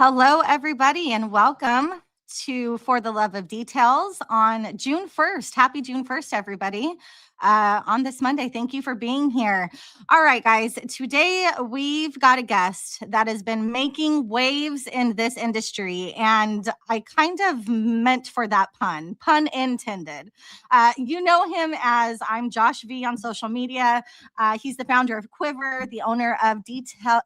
Hello, everybody, and welcome to For the Love of Details on June 1st. Happy June 1st, everybody. On this Monday, thank you for being here. All right, guys, today we've got a guest that has been making waves in this industry, and I kind of meant for that pun intended. You know him as I'm Josh V on social media. He's the founder of QUiVR, the owner of DTLR,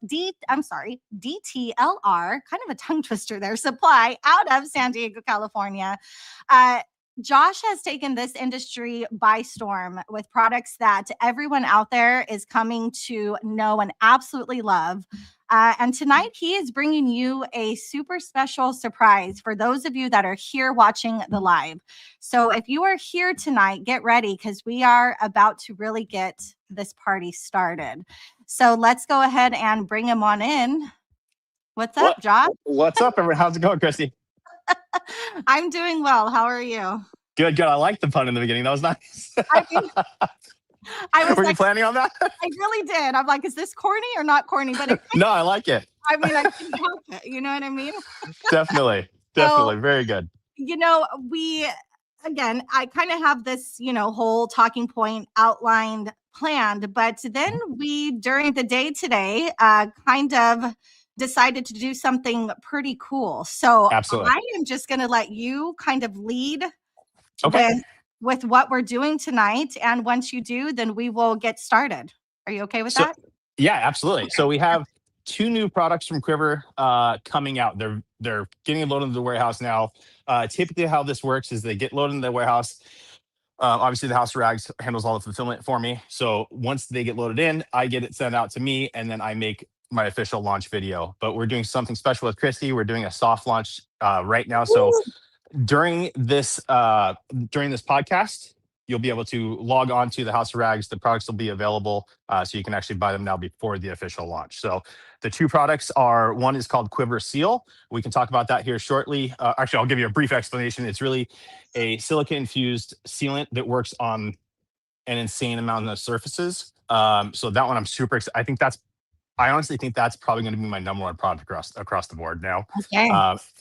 kind of a tongue twister there, supply out of San Diego, California. Josh has taken this industry by storm with products that everyone out there is coming to know and absolutely love. And tonight he is bringing you a super special surprise for those of you that are here watching the live. So if you are here tonight, get ready because we are about to really get this party started. So let's go ahead and bring him on in. What's up, Josh? What's up, everyone? How's it going, Christy? I'm doing well. How are you? Good. I like the pun in the beginning. That was nice. Were you planning on that? I really did. I'm like, is this corny or not corny? But no, I like it. I mean, I couldn't help it. You know what I mean? Definitely. Very good. I kind of have this, whole talking point outlined, planned, but then we, during the day today, kind of decided to do something pretty cool. So absolutely. I am just going to let you kind of lead okay. with what we're doing tonight. And once you do, then we will get started. Are you okay with that? Yeah, absolutely. Okay. So we have two new products from QUiVR coming out. They're getting loaded into the warehouse now. Typically how this works is they get loaded in the warehouse. Obviously the House of Rags handles all the fulfillment for me. So once they get loaded in, I get it sent out to me and then I make my official launch video. But we're doing something special with Christy. We're doing a soft launch right now. So during this podcast, you'll be able to log on to the House of Rags. The products will be available, so you can actually buy them now before the official launch. So the two products are, one is called QUiVR Seal. We can talk about that here shortly. Actually, I'll give you a brief explanation. It's really a silica-infused sealant that works on an insane amount of surfaces. So that one I'm super excited. I honestly think that's probably going to be my number one product across the board now. Okay.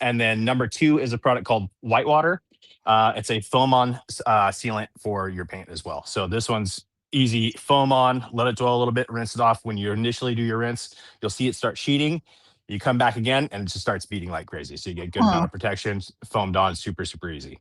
And then number two is a product called Whitewater. It's a foam on sealant for your paint as well. So this one's easy. Foam on, let it dwell a little bit, rinse it off. When you initially do your rinse, you'll see it start sheeting. You come back again and it just starts beating like crazy. So you get good amount of protection, foamed on, super easy.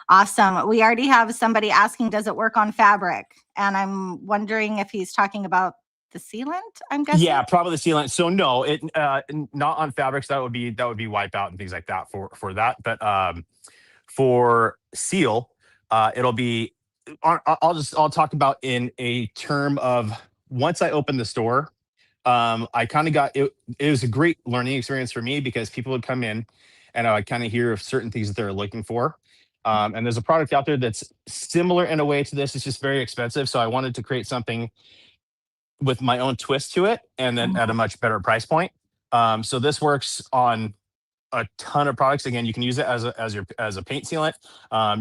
Awesome. We already have somebody asking, does it work on fabric? And I'm wondering if he's talking about the sealant, I'm guessing. Yeah, probably the sealant. So no, it not on fabrics. That would be wipeout and things like that for that. But for seal, it'll be. I'll talk about in a term of once I opened the store. I kind of got it. It was a great learning experience for me because people would come in, and I would kind of hear of certain things that they're looking for. And there's a product out there that's similar in a way to this. It's just very expensive. So I wanted to create something with my own twist to it, and then at a much better price point. So this works on a ton of products. Again, you can use it as a paint sealant.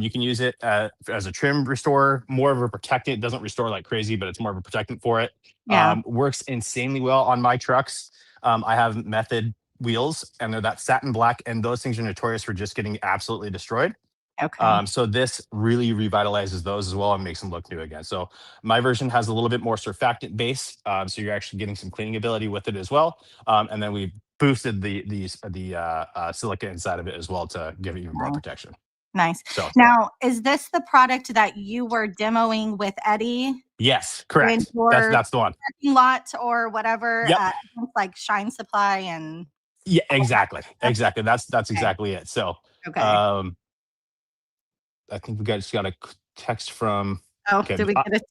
You can use it as a trim restorer, more of a protectant. It doesn't restore like crazy, but it's more of a protectant for it. Yeah. Works insanely well on my trucks. I have Method wheels, and they're that satin black, and those things are notorious for just getting absolutely destroyed. Okay. So this really revitalizes those as well and makes them look new again. So my version has a little bit more surfactant base, so you're actually getting some cleaning ability with it as well. And then we boosted the silica inside of it as well to give it even more protection. Nice. So, now, is this the product that you were demoing with Eddie? Yes, correct. That's the one. Parking lot or whatever. Yep. Like Shine Supply and. Yeah, exactly. That's exactly it. So. Okay. I think we just got a text from. Oh, okay. Did we get it?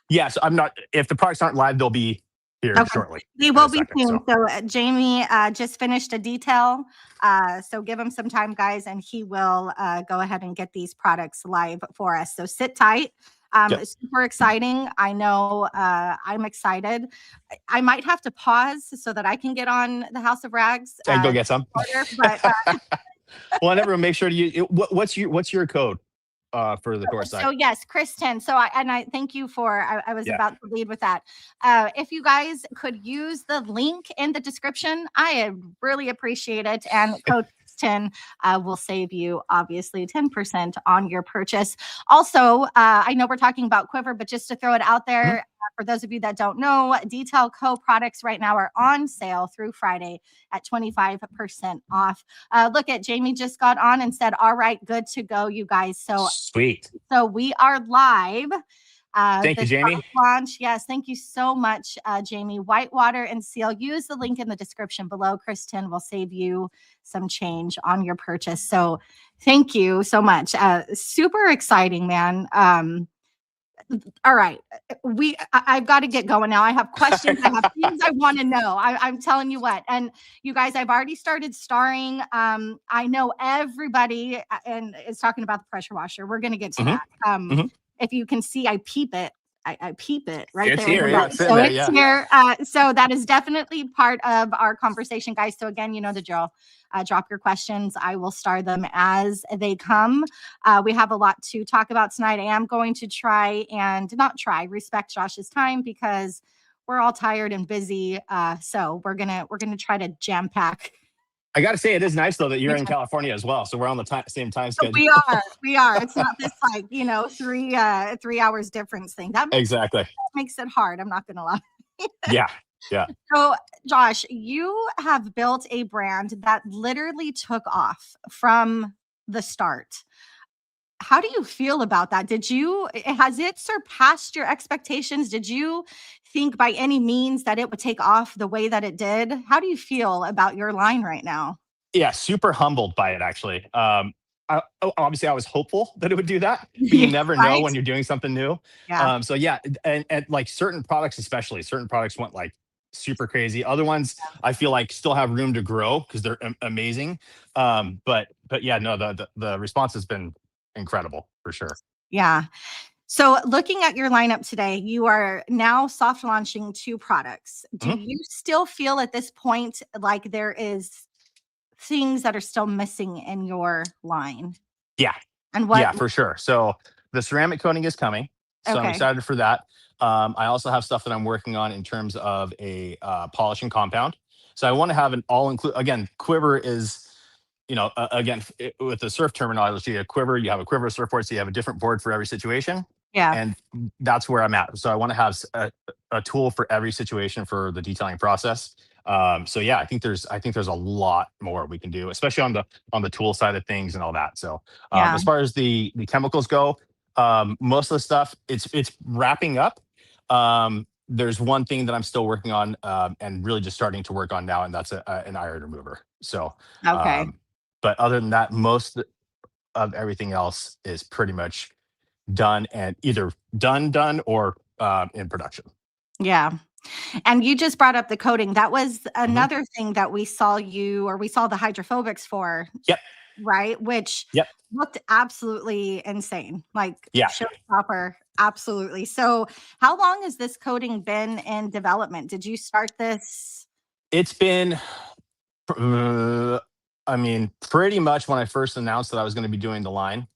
Yeah, so I'm not. If the products aren't live, they'll be here shortly. They will be soon. So Jamie just finished a detail. So give him some time, guys, and he will go ahead and get these products live for us. So sit tight. It's super exciting. I know I'm excited. I might have to pause so that I can get on the House of Rags. And go get some. But well, everyone, make sure to use. What's your code? for the core side. So yes, Kristen. So I thank you for. I was Yeah. about to lead with that. If you guys could use the link in the description, I really appreciate it. And Coach Kristen will save you obviously 10% on your purchase. Also, I know we're talking about QUiVR, but just to throw it out there. For those of you that don't know, Detail Co products right now are on sale through Friday at 25% off. Look at Jamie just got on and said, all right, good to go, you guys. So Sweet. So we are live. Thank you, Jamie. Launch. Yes, thank you so much, Jamie. Whitewater and Seal. Use the link in the description below. Kristen will save you some change on your purchase. So thank you so much. Super exciting, man. All right. I've got to get going now. I have questions. I have things I want to know. I'm telling you what. And you guys, I've already started starring. I know everybody and is talking about the pressure washer. We're going to get to that. If you can see, I peep it. I peep it right it's there. Here, yeah, it's so there, it's yeah. here. So that is definitely part of our conversation, guys. So again, you know the drill. Drop your questions. I will star them as they come. We have a lot to talk about tonight. I am going to try and respect Josh's time because we're all tired and busy. So we're gonna try to jam pack. I got to say, it is nice though that you're in California as well, so we're on the same time schedule. We are. It's not this 3 hours difference thing. That makes it hard. I'm not gonna lie. Yeah. So, Josh, you have built a brand that literally took off from the start. How do you feel about that? Has it surpassed your expectations? Did you think by any means that it would take off the way that it did? How do you feel about your line right now? Yeah, super humbled by it, actually. Obviously, I was hopeful that it would do that, but you never know when you're doing something new. Yeah. So yeah, and like certain products, especially certain products went like super crazy. Other ones, I feel like still have room to grow because they're amazing. But yeah, no, the response has been incredible for sure. Yeah. So looking at your lineup today, you are now soft launching 2 products. Do you still feel at this point like there is things that are still missing in your line? Yeah. And what? Yeah, for sure. So the ceramic coating is coming. So I'm excited for that. I also have stuff that I'm working on in terms of a polishing compound. So I want to have an again, QUiVR is, again, with the surf terminology, a QUiVR, you have a QUiVR surfboard, so you have a different board for every situation. Yeah. And that's where I'm at. So I want to have a tool for every situation for the detailing process. So yeah, I think there's a lot more we can do, especially on the tool side of things and all that. So as far as the chemicals go, most of the stuff it's wrapping up. There's one thing that I'm still working on and really just starting to work on now, and that's an iron remover. So but other than that, most of everything else is pretty much done and either done or in production. Yeah. And you just brought up the coating. That was another thing that we saw the hydrophobics for. Yep. Right? Which looked absolutely insane. Like showstopper. Absolutely. So how long has this coating been in development? Did you start this? It's been, pretty much when I first announced that I was going to be doing the line.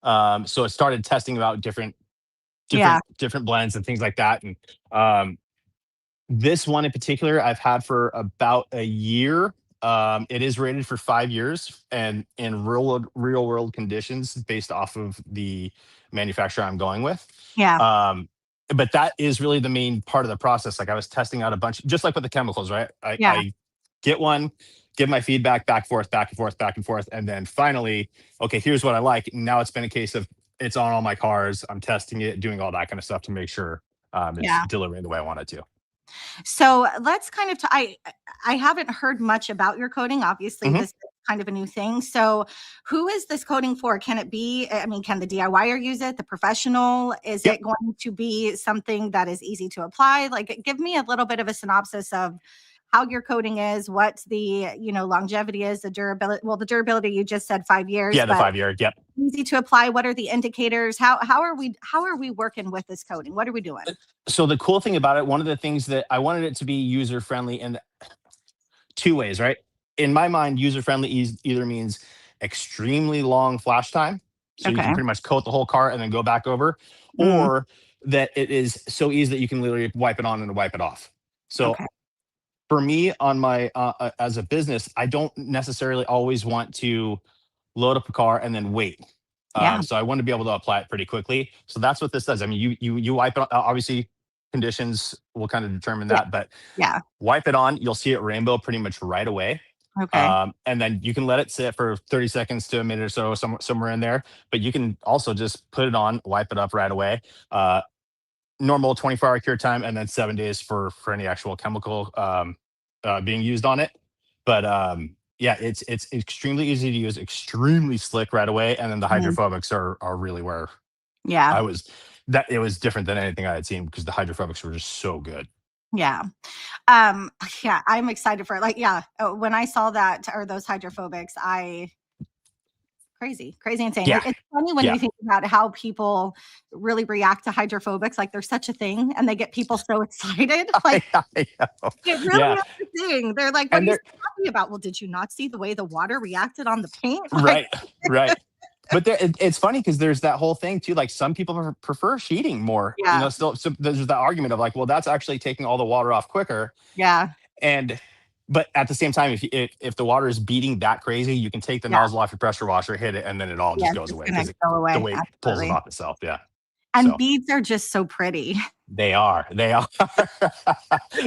So I started testing about different blends and things like that. And this one in particular, I've had for about a year. It is rated for 5 years, and in real world conditions, based off of the manufacturer I'm going with. Yeah. But that is really the main part of the process. Like I was testing out a bunch, just like with the chemicals, right? I get one, give my feedback back and forth, and then finally, okay, here's what I like. Now it's been a case of it's on all my cars. I'm testing it, doing all that kind of stuff to make sure it's delivering the way I want it to. So let's kind of, I haven't heard much about your coating. Obviously, this is kind of a new thing. So who is this coating for? Can it be, can the DIYer use it? The professional? Is it going to be something that is easy to apply? Like, give me a little bit of a synopsis of how your coating is, what the, longevity is, the durability. Well, the durability, you just said 5 years. Yeah, the 5 year. Yep. Easy to apply. What are the indicators? How are we working with this coating? What are we doing? So the cool thing about it, one of the things that I wanted it to be user friendly in 2 ways, right? In my mind, user friendly either means extremely long flash time So you Okay. can pretty much coat the whole car and then go back over, Mm, or that it is so easy that you can literally wipe it on and wipe it off. So okay. for me on my as a business, I don't necessarily always want to load up a car and then wait. Yeah. So I want to be able to apply it pretty quickly. So that's what this does. I mean, you wipe it. Obviously, conditions will kind of determine Yeah. that, but Yeah. wipe it on. You'll see it rainbow pretty much right away. Okay. And then you can let it sit for 30 seconds to a minute or so, somewhere in there. But you can also just put it on, wipe it up right away. Uh, Normal 24-hour cure time, and then 7 days for any actual chemical being used on it. But yeah, it's extremely easy to use, extremely slick right away, and then the Mm, hydrophobics are really where yeah. I was. That it was different than anything I had seen because the hydrophobics were just so good. Yeah. Um, yeah, I'm excited for it. Like, yeah, when I saw that or those hydrophobics, crazy, insane. Yeah, It's funny when yeah, you think about how people really react to hydrophobics, like there's such a thing, and they get people so excited. Like I know. it really Yeah, is a thing. They're like, "What are and you they're so happy about?" Well, did you not see the way the water reacted on the paint? Like, right, right. But it's funny because there's that whole thing too. Like some people prefer sheeting more. You yeah, know, still, so there's that argument of like, well, that's actually taking all the water off quicker. yeah, And but at the same time, if the water is beating that crazy, you can take the yeah, nozzle off your pressure washer, hit it, and then it all yeah. just goes It's away gonna because go the away. weight pulls it Absolutely. off itself. Yeah. And So beads are just so pretty, they are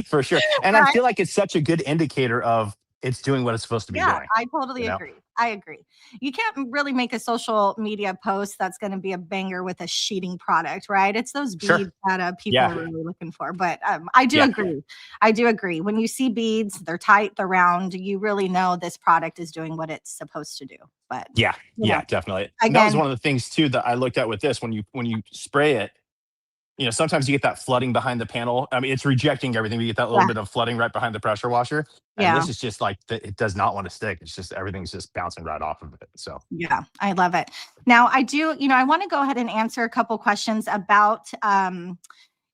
for sure. And I right? feel like it's such a good indicator of it's doing what it's supposed to be Yeah, doing. I totally You know? agree. I agree. You can't really make a social media post that's gonna be a banger with a sheeting product, right? It's those Sure. beads that, people Yeah. are really looking for, but, I do Yeah. agree. I do agree. When you see beads, they're tight, they're round, you really know this product is doing what it's supposed to do, but, Yeah. you know, Yeah. Definitely. And that was again one of the things too that I looked at with this. When you spray it, sometimes you get that flooding behind the panel. I mean, it's rejecting everything. But you get that little yeah, bit of flooding right behind the pressure washer. And yeah, this is just like, it does not want to stick. It's just everything's just bouncing right off of it. So, yeah, I love it. Now I do I wanna go ahead and answer a couple questions about,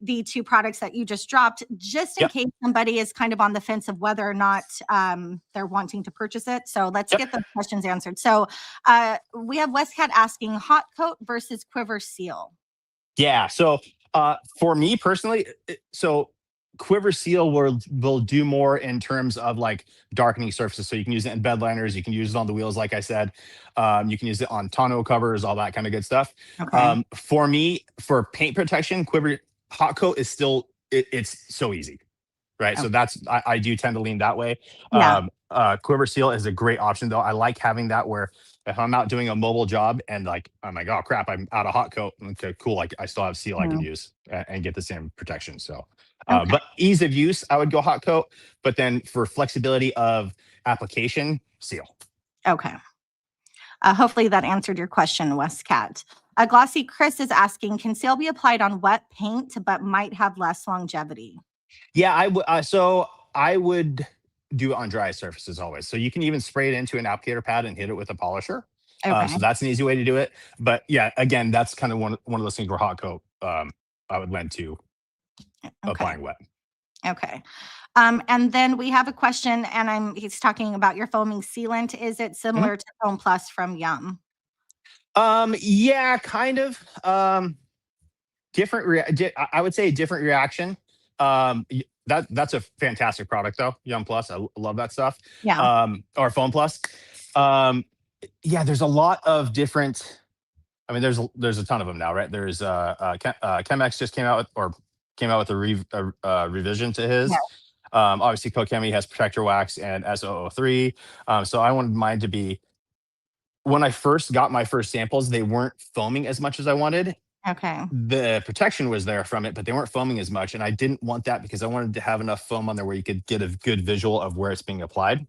the 2 products that you just dropped, just in yep. case somebody is kind of on the fence of whether or not, they're wanting to purchase it. So let's Yep. get those questions answered. So, we have Westcat asking hot coat versus quiver seal. Yeah. So, for me personally, so Quiver Seal will do more in terms of like darkening surfaces. So you can use it in bed liners, you can use it on the wheels, like I said. You can use it on tonneau covers, all that kind of good stuff. Okay. For me, for paint protection, Quiver Hot Coat is still it's so easy, right? Oh, So I do tend to lean that way. yeah. Quiver Seal is a great option though. I like having that where if I'm out doing a mobile job and like I'm like, oh crap, I'm out of hot coat. Okay, cool. Like I still have seal I can Mm, use and get the same protection. So, okay. but ease of use, I would go hot coat. But then for flexibility of application, seal. Okay. Hopefully that answered your question, Westcat. Glossy Chris is asking, can seal be applied on wet paint but might have less longevity? Yeah, I would. So I would do it on dry surfaces always. So you can even spray it into an applicator pad and hit it with a polisher. Okay. So that's an easy way to do it. But yeah, again, that's kind of one of those things where hot coat I would lend to Okay. applying wet. Okay. And then we have a question, and he's talking about your foaming sealant. Is it Mhm. similar to Foam Plus from Yum? Yeah, kind of. Different. I would say a different reaction. That's a fantastic product though. Yum Plus, love that stuff. Yeah. Or Phone Plus. Um, yeah, there's a lot of different. I mean, there's a ton of them now, right? There's Chemex just came out with a revision to Yeah. his. Obviously, Kokemi has Protector Wax and SO03. So I wanted mine to be when I first got my first samples, they weren't foaming as much as I wanted. Okay. The protection was there from it, but they weren't foaming as much. And I didn't want that because I wanted to have enough foam on there where you could get a good visual of where it's being applied.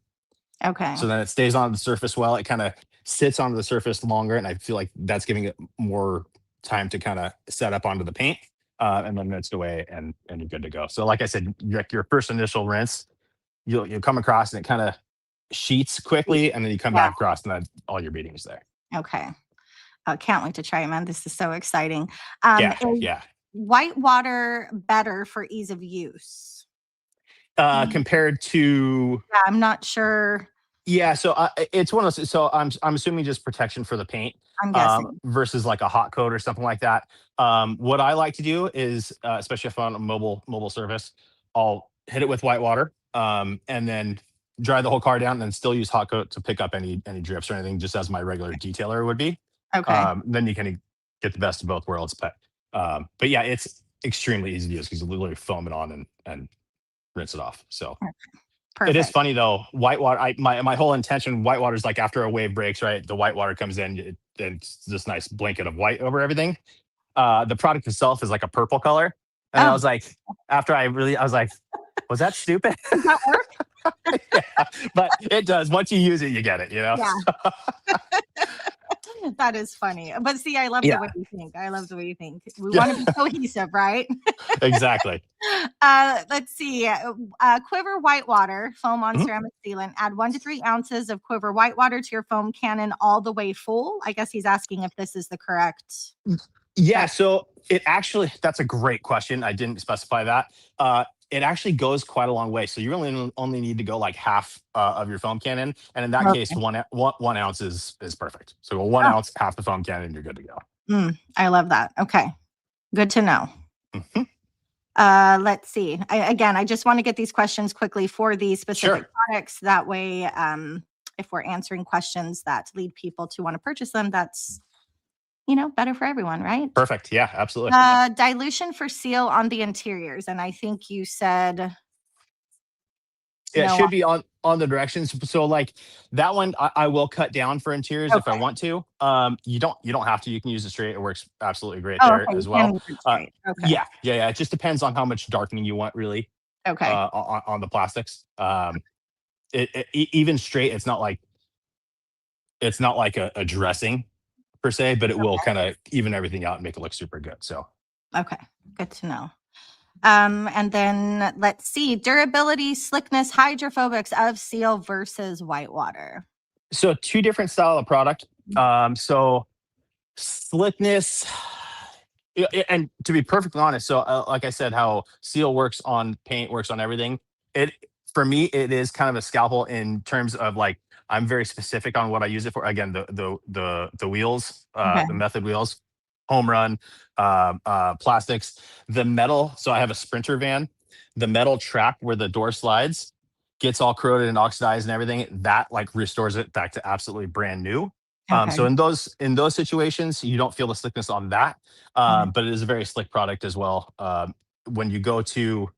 Okay. So then it stays on the surface well. It kind of sits onto the surface longer. And I feel like that's giving it more time to kind of set up onto the paint. And then rinsed away and you're good to go. So like I said, your first initial rinse, you'll come across and it kind of sheets quickly, and then you come Yeah. back across and then all your beading is there. Okay. Can't wait to try it, man. This is so exciting. Yeah, Is yeah. white water better for ease of use? Mm, Compared to yeah, I'm not sure. yeah, so it's one of those. So I'm assuming just protection for the paint. I'm guessing. versus like a hot coat or something like that. What I like to do is, especially if I'm on a mobile service, I'll hit it with white water, and then dry the whole car down, and then still use hot coat to pick up any drips or anything, just as my regular detailer would be. Okay. Then you can get the best of both worlds. But yeah, it's extremely easy to use because you literally foam it on and rinse it off. So it is Perfect. funny though. Whitewater. My whole intention. Whitewater is like after a wave breaks, right? The whitewater comes in, and it's this nice blanket of white over everything. The product itself is like a purple color, and I Oh, was like, I was like, was that stupid? does that work? Yeah, but it does. Once you use it, you get it. You know. Yeah. That is funny. But see, I love the Yeah. way you think. I love the way you think. We want to be cohesive, right? Exactly. Let's see. QUiVR whitewater foam on Mhm. ceramic sealant. Add 1 to 3 ounces of QUiVR whitewater to your foam cannon all the way full. I guess he's asking if this is the correct. Yeah, so it actually, that's a great question. I didn't specify that. It actually goes quite a long way. So you really only need to go like half of your foam cannon, and in that case, Okay. 1 ounce is perfect. So go 1 ounce, half the foam cannon, you're good to go. I love that. Okay. Good to know. Mhm. Let's see. I just want to get these questions quickly for these specific Sure. products. That way, if we're answering questions that lead people to want to purchase them, that's better for everyone, right? Perfect. Yeah, absolutely. Dilution for seal on the interiors, and I think you said Yeah, it no. should be on the directions. So like that one, I will cut down for interiors if I Okay. want to. You don't have to. You can use it straight. It works absolutely great Oh, there okay. You as can well. use it Uh, straight. Okay. yeah. It just depends on how much darkening you want, really, Okay. on the plastics. Even straight, it's not like a dressing per se, but it will kind of even everything out and make it look super good. So Okay. Good to know. And then let's see, durability, slickness, hydrophobics of seal versus whitewater. so two different style of product. So slickness. And to be perfectly honest, so like I said, how seal works on paint, works on everything. It For me, it is kind of a scalpel in terms of like I'm very specific on what I use it for. Again, the wheels, Okay. the method wheels, home run, plastics, the metal. So I have a Sprinter van. The metal track where the door slides gets all corroded and oxidized and everything. That like restores it back to absolutely brand new. Okay. So in those situations, you don't feel the slickness on that, Okay. but it is a very slick product as well. When you go to,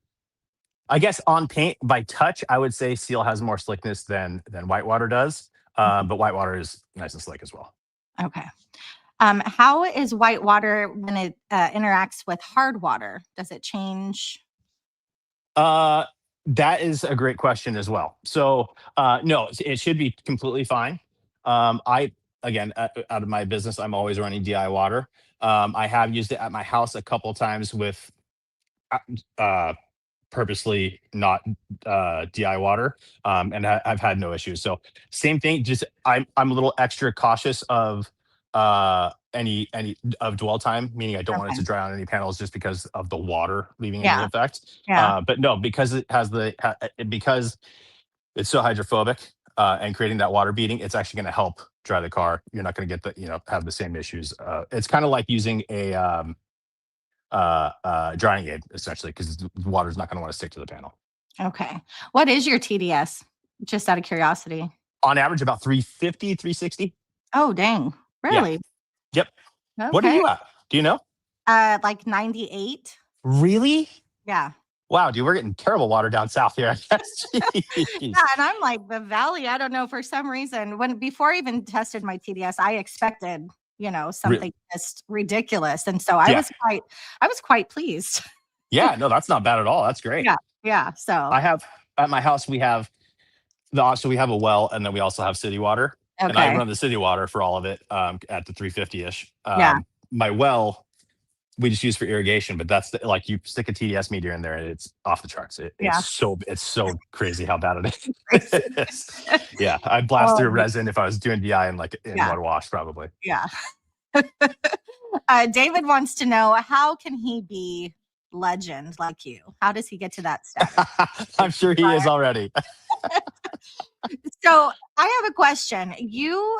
I guess on paint by touch, I would say Seal has more slickness than Whitewater does, but Whitewater is nice and slick as well. Okay. How is whitewater when it interacts with hard water? Does it change? Uh, that is a great question as well. So no, it should be completely fine. I Again, out of my business, I'm always running DI water. I have used it at my house a couple times with uh, uh, purposely not DI water, and I've had no issues. So same thing. Just I'm a little extra cautious of any of dwell time, meaning I don't want it Okay. to dry on any panels just because of the water leaving any Yeah. effect. Yeah. But no, because because it's so hydrophobic and creating that water beading, it's actually going to help dry the car. You're not going to get have the same issues. It's kind of like using a drying aid essentially because the water's not going to want to stick to the panel. Okay. What is your TDS? Just out of curiosity. On average, about 350, 360. Oh, dang. Yeah. Really? Yep. What are Okay. you at? Do you know? Like 98. Really? Yeah. Wow, dude, we're getting terrible water down south here, I guess. Yeah, Jeez. and I'm like the valley. I don't know for some reason before I even tested my TDS, I expected Really? something just ridiculous, and so I Yeah. was quite pleased. Yeah. No, that's not bad at all. That's great. Yeah, yeah. So I have at my house, we have a well, and then we also have city water, and I okay, run the city water for all of it at the 350 ish. yeah, My well, we just use for irrigation, but that's like you stick a TDS meter in there and it's off the charts. yeah. It's so crazy how bad it Crazy. is. Yeah, I'd blast through Um, resin if I was doing DI in yeah, one wash, probably. yeah. David wants to know, how can he be legend like you? How does he get to that status? I'm sure he is already. So I have a question. You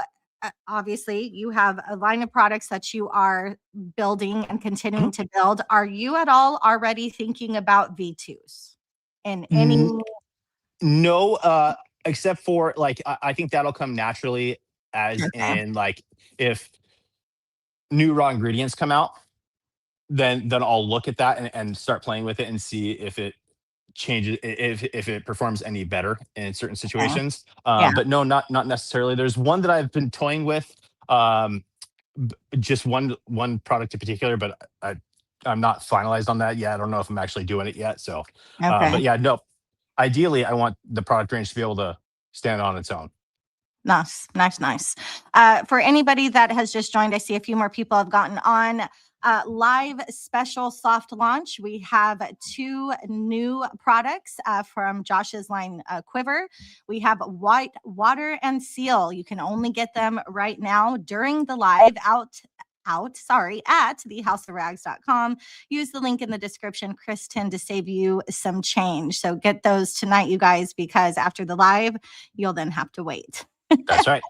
obviously you have a line of products that you are building and continuing to build. Are you at all already thinking about V2s in any? No, except for like I think that'll come naturally, as Okay. in like if new raw ingredients come out, then I'll look at that and start playing with it and see if it changes, if it performs any better in certain Okay. situations. Yeah. But no, not necessarily. There's one that I've been toying with, just one product in particular, but I'm not finalized on that yet. I don't know if I'm actually doing it yet. So, but Okay. yeah, no. Ideally, I want the product range to be able to stand on its own. Nice, nice, nice. For anybody that has just joined, I see a few more people have gotten on. Live special soft launch. We have 2 new products from Josh's line, QUiVR. We have White Water and Seal. You can only get them right now during the live at thehouseofrags.com. Use the link in the description, Kristen, to save you some change. So get those tonight, you guys, because after the live, you'll then have to wait. That's right.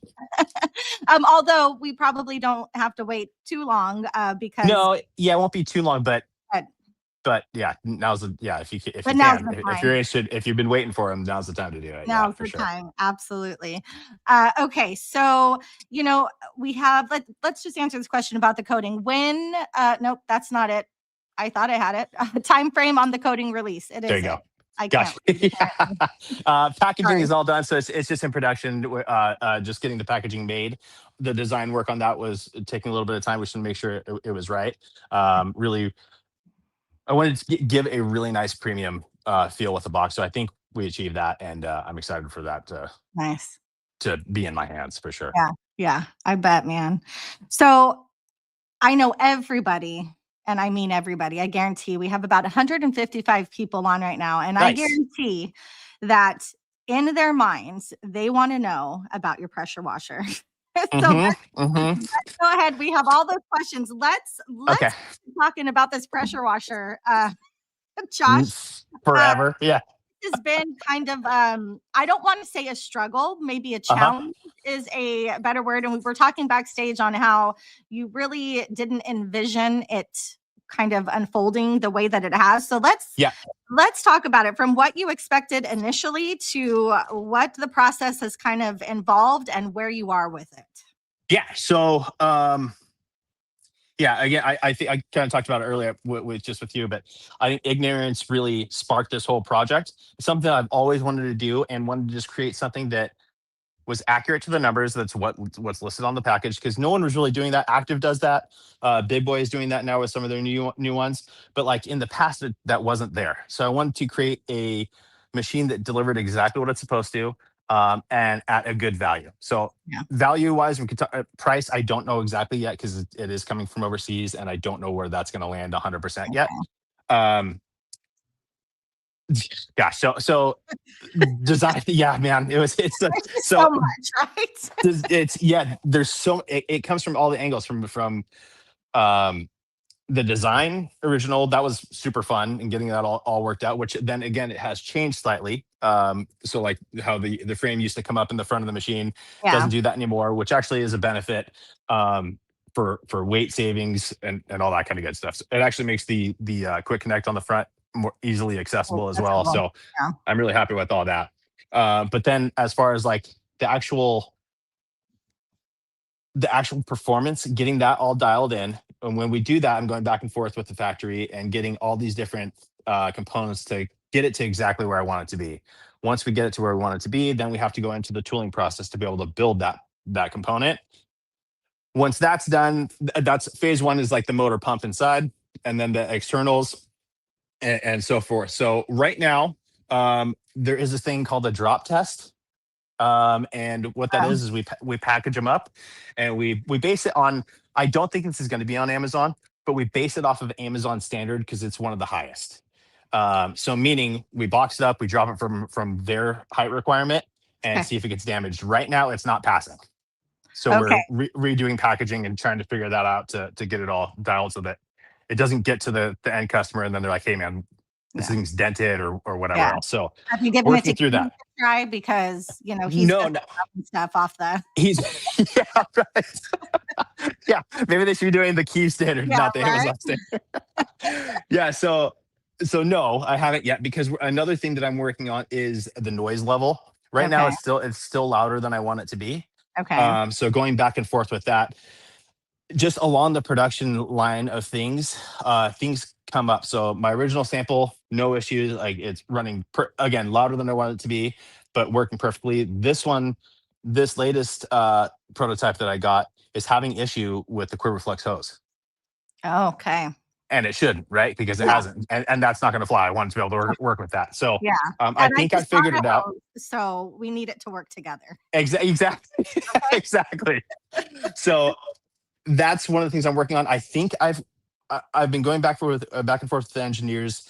Although we probably don't have to wait too long because No, yeah, it won't be too long, but, but yeah, now's the yeah. If but you now's can, the if you're time. interested, if you've been waiting for them, now's the time to do it. Yeah, Now's for the sure. time. Absolutely. Okay, so we have let's just answer this question about the coding. When nope, that's not it. I thought I had it. Time frame on the coding release. It There you isn't. go. I can't. Gotcha. Packaging Sorry. is all done, so it's just in production. Just getting the packaging made. The design work on that was taking a little bit of time. We should make sure it was right. Really, I wanted to give a really nice premium feel with the box, so I think we achieved that, and I'm excited for that Nice. to be in my hands for sure. Yeah. Yeah. I bet, man. So I know everybody, and I mean everybody. I guarantee we have about 155 people on right now, and I Nice. guarantee that in their minds they want to know about your pressure washer. So Mm-hmm. let's go ahead. We have all those questions. Let's Okay. keep talking about this pressure washer. Josh, uh, Forever. Yeah. has been kind of I don't want to say a struggle, maybe a Uh-huh. challenge is a better word. And we were talking backstage on how you really didn't envision it kind of unfolding the way that it has. So Yeah. let's talk about it from what you expected initially to what the process has kind of involved and where you are with it. Yeah. So yeah, again, I think I kind of talked about it earlier with you, but I think ignorance really sparked this whole project. It's something I've always wanted to do and wanted to just create something that was accurate to the numbers. That's what's listed on the package, because no one was really doing that. Active does that. Big Boy is doing that now with some of their new ones. But like in the past, that wasn't there. So I wanted to create a machine that delivered exactly what it's supposed to, and at a good value. So Yeah. value wise, we could talk price. I don't know exactly yet because it is coming from overseas, and I don't know where that's going to land 100% yet. Um, gosh, so design. Yeah, man, it's There's just so so much, right? it's yeah. There's so it comes from all the angles from um the design original. That was super fun and getting that all worked out, which then again it has changed slightly. So like how the frame used to come up in the front of the machine Yeah. doesn't do that anymore, which actually is a benefit for weight savings and all that kind of good stuff. So it actually makes the quick connect on the front more easily accessible as well. Accessible. So Yeah. I'm really happy with all that. But then as far as like the actual performance, getting that all dialed in. And when we do that, I'm going back and forth with the factory and getting all these different components to get it to exactly where I want it to be. Once we get it to where we want it to be, then we have to go into the tooling process to be able to build that component. Once that's done, that's phase one is like the motor pump inside, and then the externals and so forth. So right now, there is a thing called a drop test. And what that is we package them up, and we base it on. I don't think this is going to be on Amazon, but we base it off of Amazon standard because it's one of the highest. So meaning we box it up, we drop it from their height requirement, and Okay. see if it gets damaged. Right now, it's not passing. So Okay. we're redoing packaging and trying to figure that out to get it all dialed so that it doesn't get to the end customer, and then they're like, "Hey, man, this Yeah. thing's dented or whatever Yeah. else. So Have you given it working to through Keith that. to try? Because, you know, he's No, just no, grabbing stuff off the. he's yeah, right. Yeah, maybe they should be doing the key standard, Yeah, not the right? Amazon standard. Yeah, so no, I haven't yet because another thing that I'm working on is the noise level. Right now, Okay. it's still louder than I want it to be. Okay. So going back and forth with that, just along the production line of things, things come up. So my original sample, no issues. Like it's running again louder than I want it to be, but working perfectly. This one, this latest prototype that I got is having issue with the Quiver Flex hose, Okay. and it shouldn't, right? Because it Yeah. hasn't, and that's not going to fly. I want it to be able to work with that. So Yeah. I And I think I just bought figured a it out. hose, so we need it to work together. Exactly, Okay. exactly. So that's one of the things I'm working on. I think I've been going back and forth with the engineers,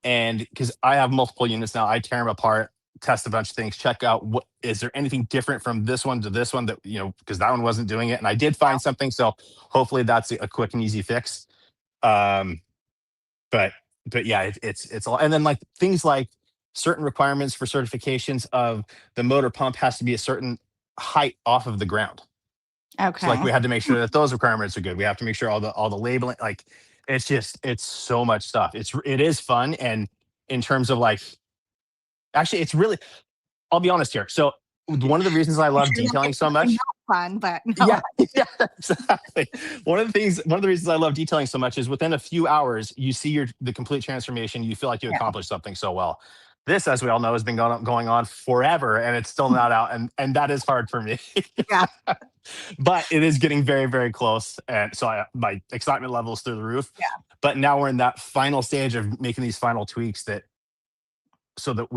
and because I have multiple units now, I tear them apart, test a bunch of things, check out what is there anything different from this one to this one that because that one wasn't doing it, and I did find something. So hopefully that's a quick and easy fix. Um, but yeah, it's all, and then like things like certain requirements for certifications of the motor pump has to be a certain height off of the ground. So like Okay. we had to make sure that those requirements are good. We have to make sure all the labeling, like it's so much stuff. It is fun. And in terms of like actually it's really, I'll be honest here. So one of the reasons I I'm love sure that detailing makes so something much. not fun, but no. Yeah, yeah, exactly. One of the reasons I love detailing so much is within a few hours, you see the complete transformation. You feel like you Yeah. accomplished something so well. This, as we all know, has been going on forever, and it's still not out, and that is hard for me. Yeah. But it is getting very, very close, and so my excitement level is through the roof. Yeah. But now we're in that final stage of making these final tweaks so that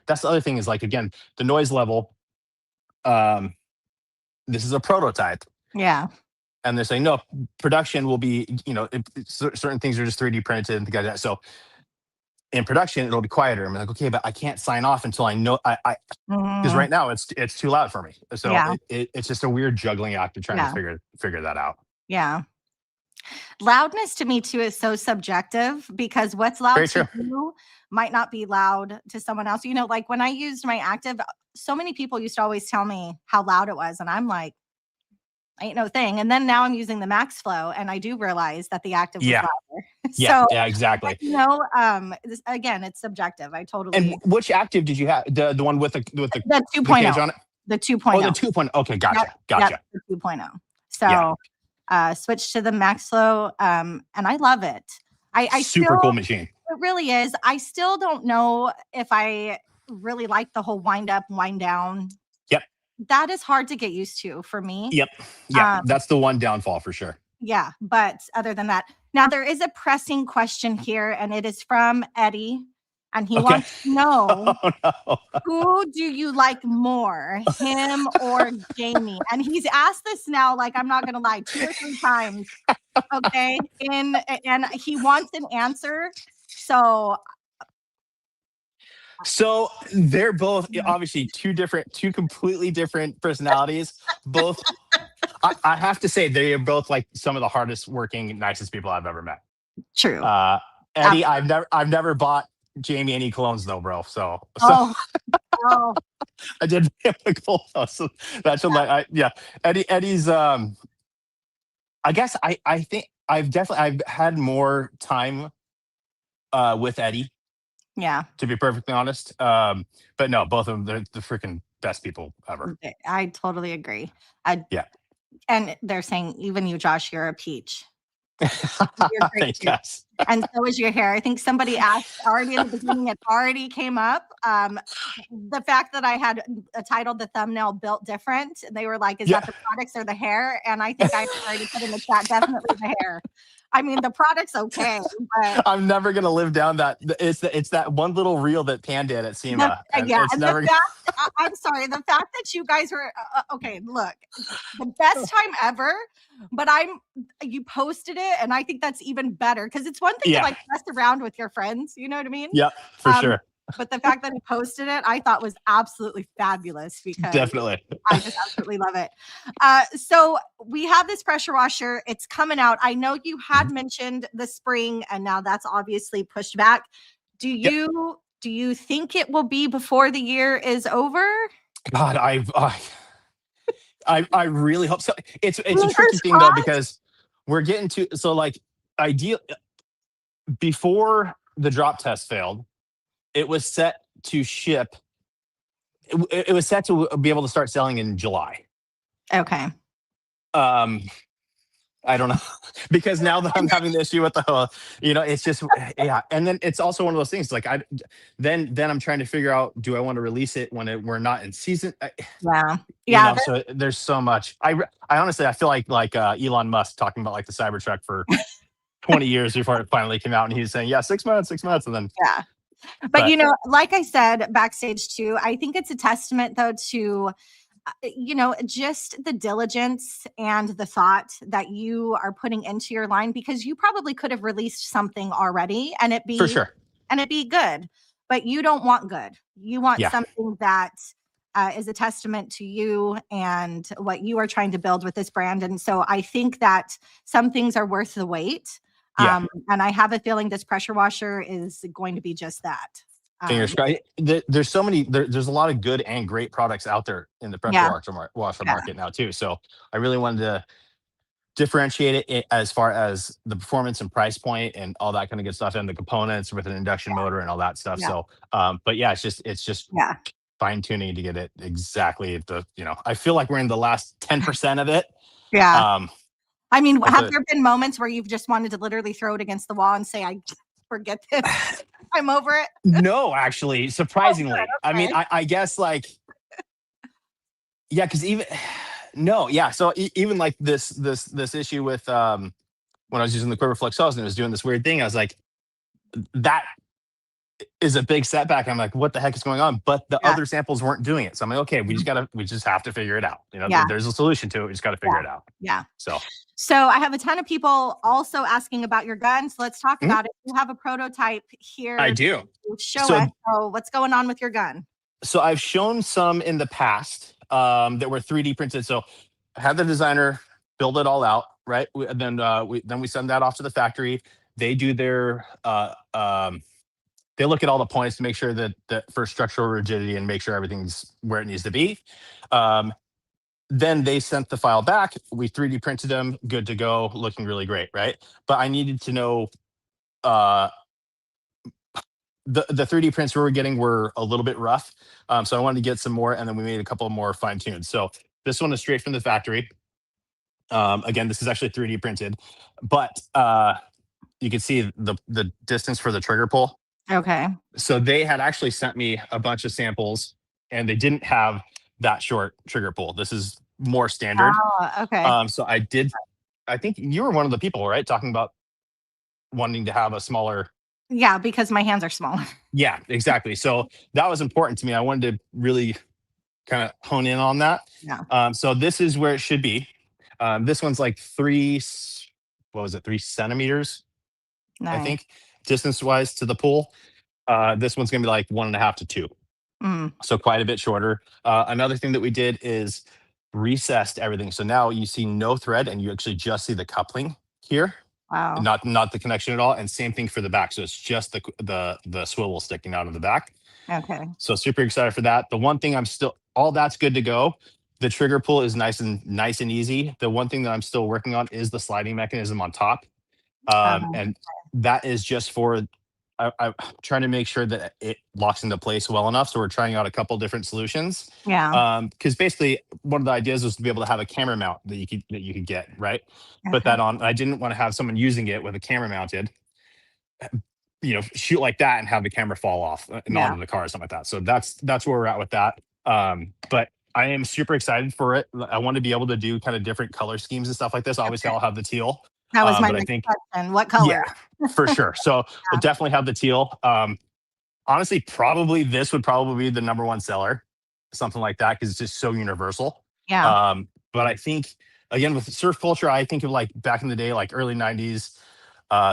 that's the other thing is like again the noise level. Um, this is a prototype. Yeah. And they're saying no, production will be certain things are just 3D printed and things like that. So in production it'll be quieter. I'm like, okay, but I can't sign off until I know I because Mm, right now it's too loud for me. So yeah. it's just a weird juggling act of trying to Yeah. figure that out. Yeah. Loudness to me too is so subjective because what's loud Very to true. you might not be loud to someone else. You know, like when I used my active, so many people used to always tell me how loud it was. And I'm like, ain't no thing. And then now I'm using the max flow and I do realize that the active was Yeah. louder. Yeah. So, Yeah. Exactly. again, it's subjective. I And totally, which active did you have? The one with the the the 2.0, cage on it? the Oh, 2.0. the 2.0. Okay, Yep, gotcha. yep, Gotcha. the 2.0. Yeah. So, switch to the max flow, and I love it. I Super still, cool machine. it really is. I still don't know if I really like the whole wind up, wind down. Yep. That is hard to get used to for me. Yep. Yep. Um, That's the one downfall for sure. yeah, but other than that, now there is a pressing question here, and it is from Eddie, and he Okay. wants to know Oh no. who do you like more, him or Jamie? And he's asked this now, like I'm not gonna lie, 2 or 3 times. Okay, and he wants an answer. So So they're both obviously two completely different personalities. Both, I have to say, they are both like some of the hardest working, nicest people I've ever met. true. Eddie, I've never bought Jamie any colognes though, bro. So Oh, oh, I did a cologne. So that should yeah. Eddie's I guess I think I've had more time with Eddie, yeah. to be perfectly honest. But no, both of them, they're the freaking best people ever. I totally agree. Yeah. And they're saying even you, Josh, you're a peach. You're great too. Yes. And so is your hair. I think somebody asked already in the beginning, it already came up. The fact that I had titled the thumbnail Built Different, they were like, is that the products or the hair? And I think I already put in the chat, definitely the hair. I mean, the product's okay, but I'm never gonna live down that. It's that one little reel that Pan did at SEMA. yeah, it's and never. the fact, I'm sorry, the fact that you guys were okay. Look, the best time ever, but you posted it, and I think that's even better because it's one thing to like mess around with your friends. You know what I mean? Yep, for sure. But the fact that he posted it, I thought was absolutely fabulous because Definitely. I just absolutely love it. So we have this pressure washer. It's coming out. I know you had Mhm. mentioned the spring, and now that's obviously pushed back. Do Yep. you think it will be before the year is over? God, I really hope so. It's a tricky Fingers thing though crossed. because we're getting to so like ideal before the drop test failed, it was set to ship. It was set to be able to start selling in July. Okay. Um, I don't know because now that I'm having the issue with the it's just yeah, and then it's also one of those things like then I'm trying to figure out, do I want to release it when we're not in season? Yeah. Yeah. So there's so much. I honestly I feel like Elon Musk talking about like the Cybertruck for 20 years before it finally came out, and he's saying, yeah, 6 months, and then Yeah. But but like I said backstage too, I think it's a testament though to just the diligence and the thought that you are putting into your line, because you probably could have released something already for sure, and it be good, but you don't want good. You want yeah, something that is a testament to you and what you are trying to build with this brand. And so I think that some things are worth the wait. yeah. And I have a feeling this pressure washer is going to be just that. Fingers Um, crossed. There's so many. There's a lot of good and great products out there in the pressure yeah, washer yeah, market now too. So I really wanted to differentiate it as far as the performance and price point and all that kind of good stuff, and the components with an induction motor and all that stuff. yeah, So, but yeah, it's just yeah, fine tuning to get it exactly at the. I feel like we're in the last 10% of it. yeah. Um, I mean, with have the there been moments where you've just wanted to literally throw it against the wall and say, "I forget this. I'm over it." no, actually, Oh, good. surprisingly, I mean, Okay. I guess like yeah, because even no, yeah. So even like this issue with when I was using the Quiver Flex Hose and it was doing this weird thing, I was like, that is a big setback. I'm like, what the heck is going on? But the Yeah. other samples weren't doing it. So I'm like, okay, Mhm. we just have to figure it out. Yeah. There's a solution to it. We just got to figure Yeah. it out. Yeah. So So I have a ton of people also asking about your gun. So let's talk mhm, about it. You have a prototype I here do. to show us. So So what's going on with your gun? I've shown some in the past that were 3D printed. So I had the designer build it all out, right? And then we send that off to the factory. They do their they look at all the points to make sure that for structural rigidity and make sure everything's where it needs to be. Um, then they sent the file back. We 3D printed them, good to go, looking really great, right? But I needed to know uh, the 3D prints we were getting were a little bit rough, so I wanted to get some more, and then we made a couple more fine tuned. So this one is straight from the factory. Again, this is actually 3D printed, but you can see the distance for the trigger pull. Okay. So they had actually sent me a bunch of samples, and they didn't have that short trigger pull. This is more standard. Oh, okay. So I did. I think you were one of the people, right, talking about wanting to have a smaller. Yeah, because my hands are smaller. Yeah, exactly. So that was important to me. I wanted to really kind of hone in on that. Yeah. So this is where it should be. This one's like what was it, 3 centimeters, I Nice. think, distance wise to the pool. This one's gonna be like 1.5 to 2. Mm, So quite a bit shorter. Another thing that we did is recessed everything. So now you see no thread, and you actually just see the coupling here, wow. not the connection at all. And same thing for the back. So it's just the swivel sticking out of the back. Okay. So super excited for that. The one thing I'm still all that's good to go. The trigger pull is nice and easy. The one thing that I'm still working on is the sliding mechanism on top, Um, and that is just for I'm trying to make sure that it locks into place well enough. So we're trying out a couple different solutions. yeah. Because basically one of the ideas was to be able to have a camera mount that you could get, right? Put Okay. that on. I didn't want to have someone using it with a camera mounted, shoot like that and have the camera fall off and Yeah. onto the car or something like that. So that's where we're at with that. But I am super excited for it. I want to be able to do kind of different color schemes and stuff like this. Obviously, Okay. I'll have the teal, That was my but I next think question. What yeah, color? for sure. So we'll Yeah. definitely have the teal. Honestly, probably this would probably be the number one seller, something like that, because it's just so universal. Yeah. But I think again with surf culture, I think of like back in the day, like early '90s,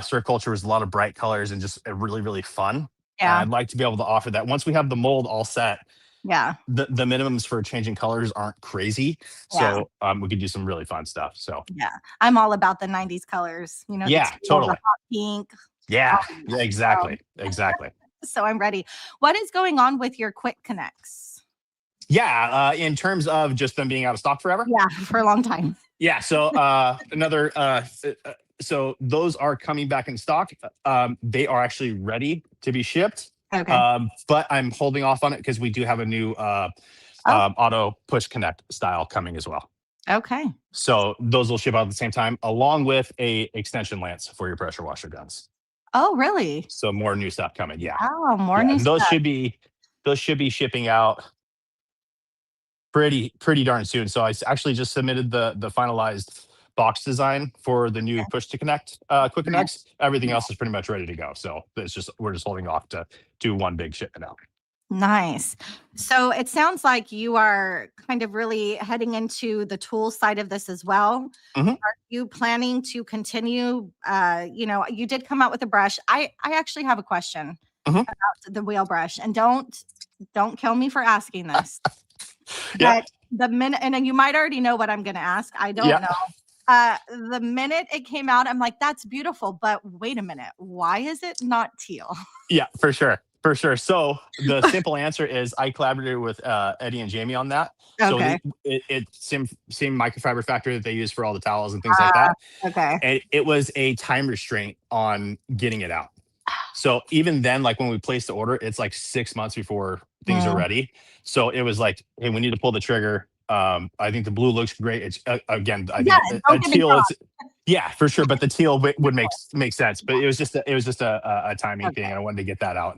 surf culture was a lot of bright colors and just really really fun. Yeah. I'd like to be able to offer that once we have the mold all set. Yeah. The minimums for changing colors aren't crazy, Yeah. so we could do some really fun stuff. So Yeah. I'm all about the 90s colors, the yeah, teal, the totally. hot pink. Yeah, All of yeah, that. exactly, exactly. So I'm ready. What is going on with your quick connects? Yeah, in terms of just them being out of stock forever. Yeah, for a long time. Yeah, so so those are coming back in stock. They are actually ready to be shipped, Okay. but I'm holding off on it because we do have a new Oh, auto push connect style coming as well. okay. So those will ship out at the same time, along with a extension lance for your pressure washer guns. Oh, really? So more new stuff coming. Yeah, Wow, more yeah, new and stuff. those should be shipping out pretty darn soon. So actually just submitted the finalized box design for the new Okay. push to connect quick Nice. connects. Everything else is pretty much ready to go. So it's just we're just holding off to do one big shipment now. Nice. So it sounds like you are kind of really heading into the tool side of this as well. Mhm. Are you planning to continue? You did come out with a brush. I actually have a question Mhm. about the wheel brush, and don't kill me for asking this. Yeah, But the minute, and then you might already know what I'm going to ask. I don't yeah, know. The minute it came out, I'm like, that's beautiful. But wait a minute, why is it not teal? yeah, for sure. For sure. So the simple answer is I collaborated with Eddie and Jamie on that. So Okay. it's same microfiber factory that they use for all the towels and things like Uh, that. okay. And it was a time restraint on getting it out. So even then, like when we placed the order, it's like 6 months before things are Mm. ready. So it was like, hey, we need to pull the trigger. I think the blue looks great. It's again, I Yeah, think a don't get me teal. wrong. It's yeah, for sure. But the teal would make sense. But it was just a timing thing, and I Okay. wanted to get that out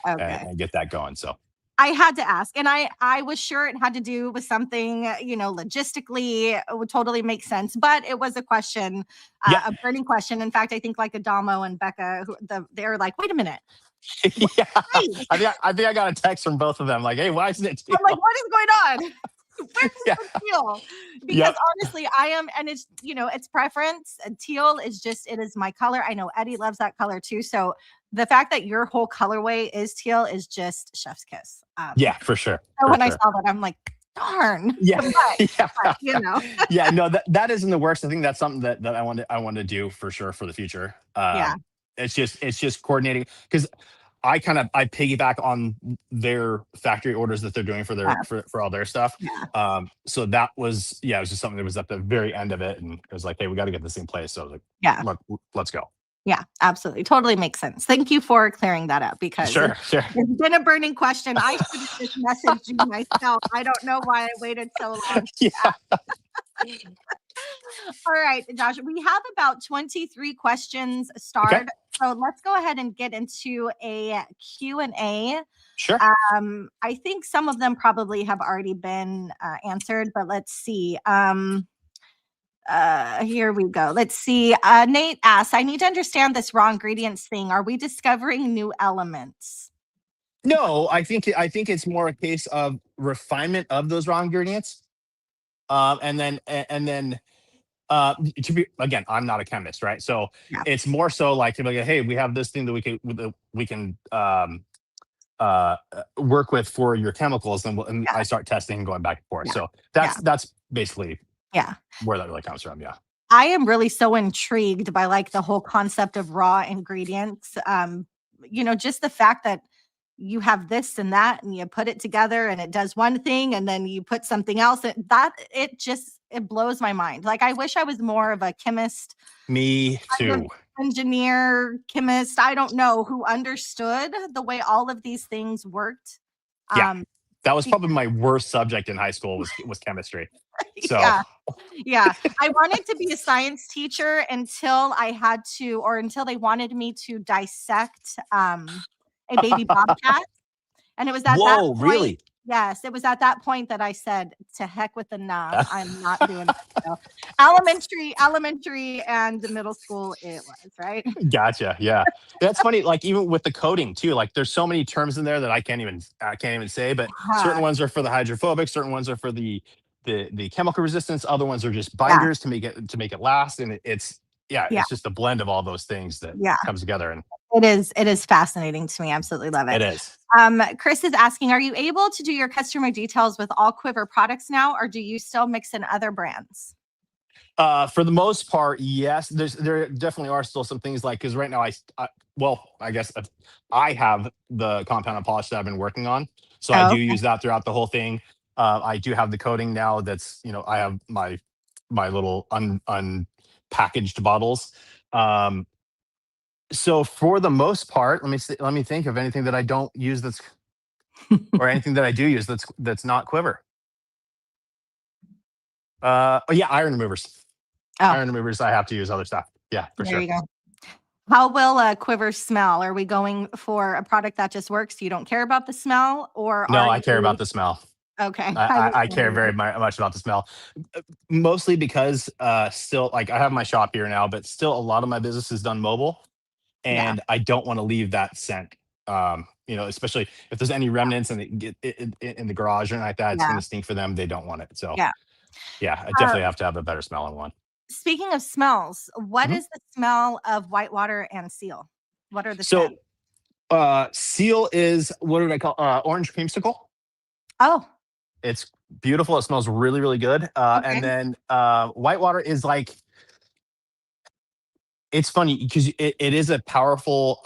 Okay. and get that going. So I had to ask, and I was sure it had to do with something, logistically, it would totally make sense, but it was a question, yeah, a burning question. In fact, I think like Adamo and Becca, they're like, "Wait a minute, yeah. wait." I think I got a text from both of them like, hey, why isn't it I'm like, teal? "What is going on? Where's Yeah, the teal?" Because yep, honestly, I am, and it's preference. Teal is just, it is my color. I know Eddie loves that color too. So the fact that your whole colorway is teal is just chef's kiss. yeah, for sure, So for when I sure. saw that, I'm like, darn. Yeah, yeah, But, you know, yeah. No, that is in the works. I think that's something that I want to do for sure for the future. yeah, It's just coordinating because I piggyback on their factory orders that they're doing for yeah, for all their stuff. yeah, So that was yeah, it was just something that was at the very end of it, and it was like, hey, we got to get this in place. So I was like, yeah, let's go. yeah, absolutely. Totally makes sense. Thank you for clearing that up because Sure, sure. it's been a burning question. I should have just messaged you myself. I don't know why I waited so long. Yeah. All right, Josh, we have about 23 questions Okay. starred. So let's go ahead and get into a Q&A. Sure. I think some of them probably have already been answered, but let's see. Here we go. Let's see. Nate asks, I need to understand this raw ingredients thing. Are we discovering new elements? No, I think it's more a case of refinement of those raw ingredients. And then to be again, I'm not a chemist, right? So Yeah. it's more so like to be like, hey, we have this thing that we can work with for your chemicals, and Yeah. I start testing and going back and forth. Yeah. So Yeah. that's basically Yeah. where that really comes from. Yeah. I am really so intrigued by like the whole concept of raw ingredients. Just the fact that you have this and that and you put it together and it does one thing and then you put something else that it blows my mind. Like I wish I was more of a chemist, Me kind of too. engineer, chemist, I don't know, who understood the way all of these things worked. Yeah. Um That was probably my worst subject in high school was chemistry. So yeah. Yeah. I wanted to be a science teacher until I had to, or until they wanted me to dissect a baby bobcat. And it was at that whoa, point, really? yes, it was at that point that I said, to heck with the nah, I'm not doing that. So elementary and the middle school it was, right? Gotcha. Yeah. That's funny. Like even with the coding too, like there's so many terms in there that I can't even say, but certain Uh, ones are for the hydrophobic, certain ones are for the chemical resistance, other ones are just yeah, binders to make it last. And it's yeah, yeah, it's just a blend of all those things that yeah. comes together. And It is fascinating to me. Absolutely love It it. is. Chris is asking, are you able to do your customer details with all QUiVR products now, or do you still mix in other brands? For the most part, yes. There definitely are still some things like, because right now well, I guess I have the compound and polish that I've been working on, so I Oh, do okay. use that throughout the whole thing. I do have the coating now. That's, I have my little unpackaged bottles. Um, so for the most part, let me think of anything that I don't use or anything that I do use that's not QUiVR. Oh yeah, iron removers. Oh, Iron removers. I have to use other stuff. Yeah, for there sure. you go. How will QUiVR smell? Are we going for a product that just works? You don't care about the smell, or No, are I care you about the smell. okay? I care very much about the smell, mostly because still, like, I have my shop here now, but still a lot of my business is done mobile, Yeah, and I don't want to leave that scent. Especially if there's any remnants and get in the garage or anything like that, it's going yeah, to stink for them. They don't want it. So yeah. yeah, I Uh, definitely have to have a better smelling one. Speaking of smells, what Mhm. is the smell of whitewater and seal? What are the So scents? seal is, what did I call, orange creamsicle? Oh, It's beautiful. It smells really, really good. And okay. then whitewater is like, it's funny because it is a powerful,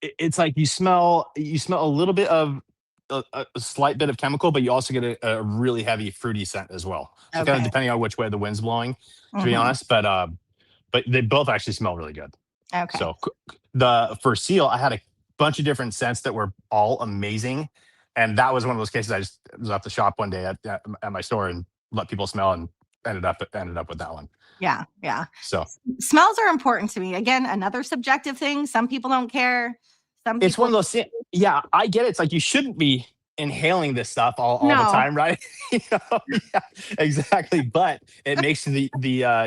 it's like you smell a little bit of a slight bit of chemical, but you also get a really heavy fruity scent as well. So kind of Okay. depending on which way the wind's blowing, to be Mhm. honest. But they both actually smell really good. Okay. So the for seal, I had a bunch of different scents that were all amazing, and that was one of those cases. I just was at the shop one day at my store and let people smell, and ended up with that one. Yeah, yeah. So Smells are important to me. Again, another subjective thing. Some people don't care. Some it's one people of those things. Yeah, I get it. It's like you shouldn't be inhaling this stuff all the no, time, right? Yeah, exactly. But it makes the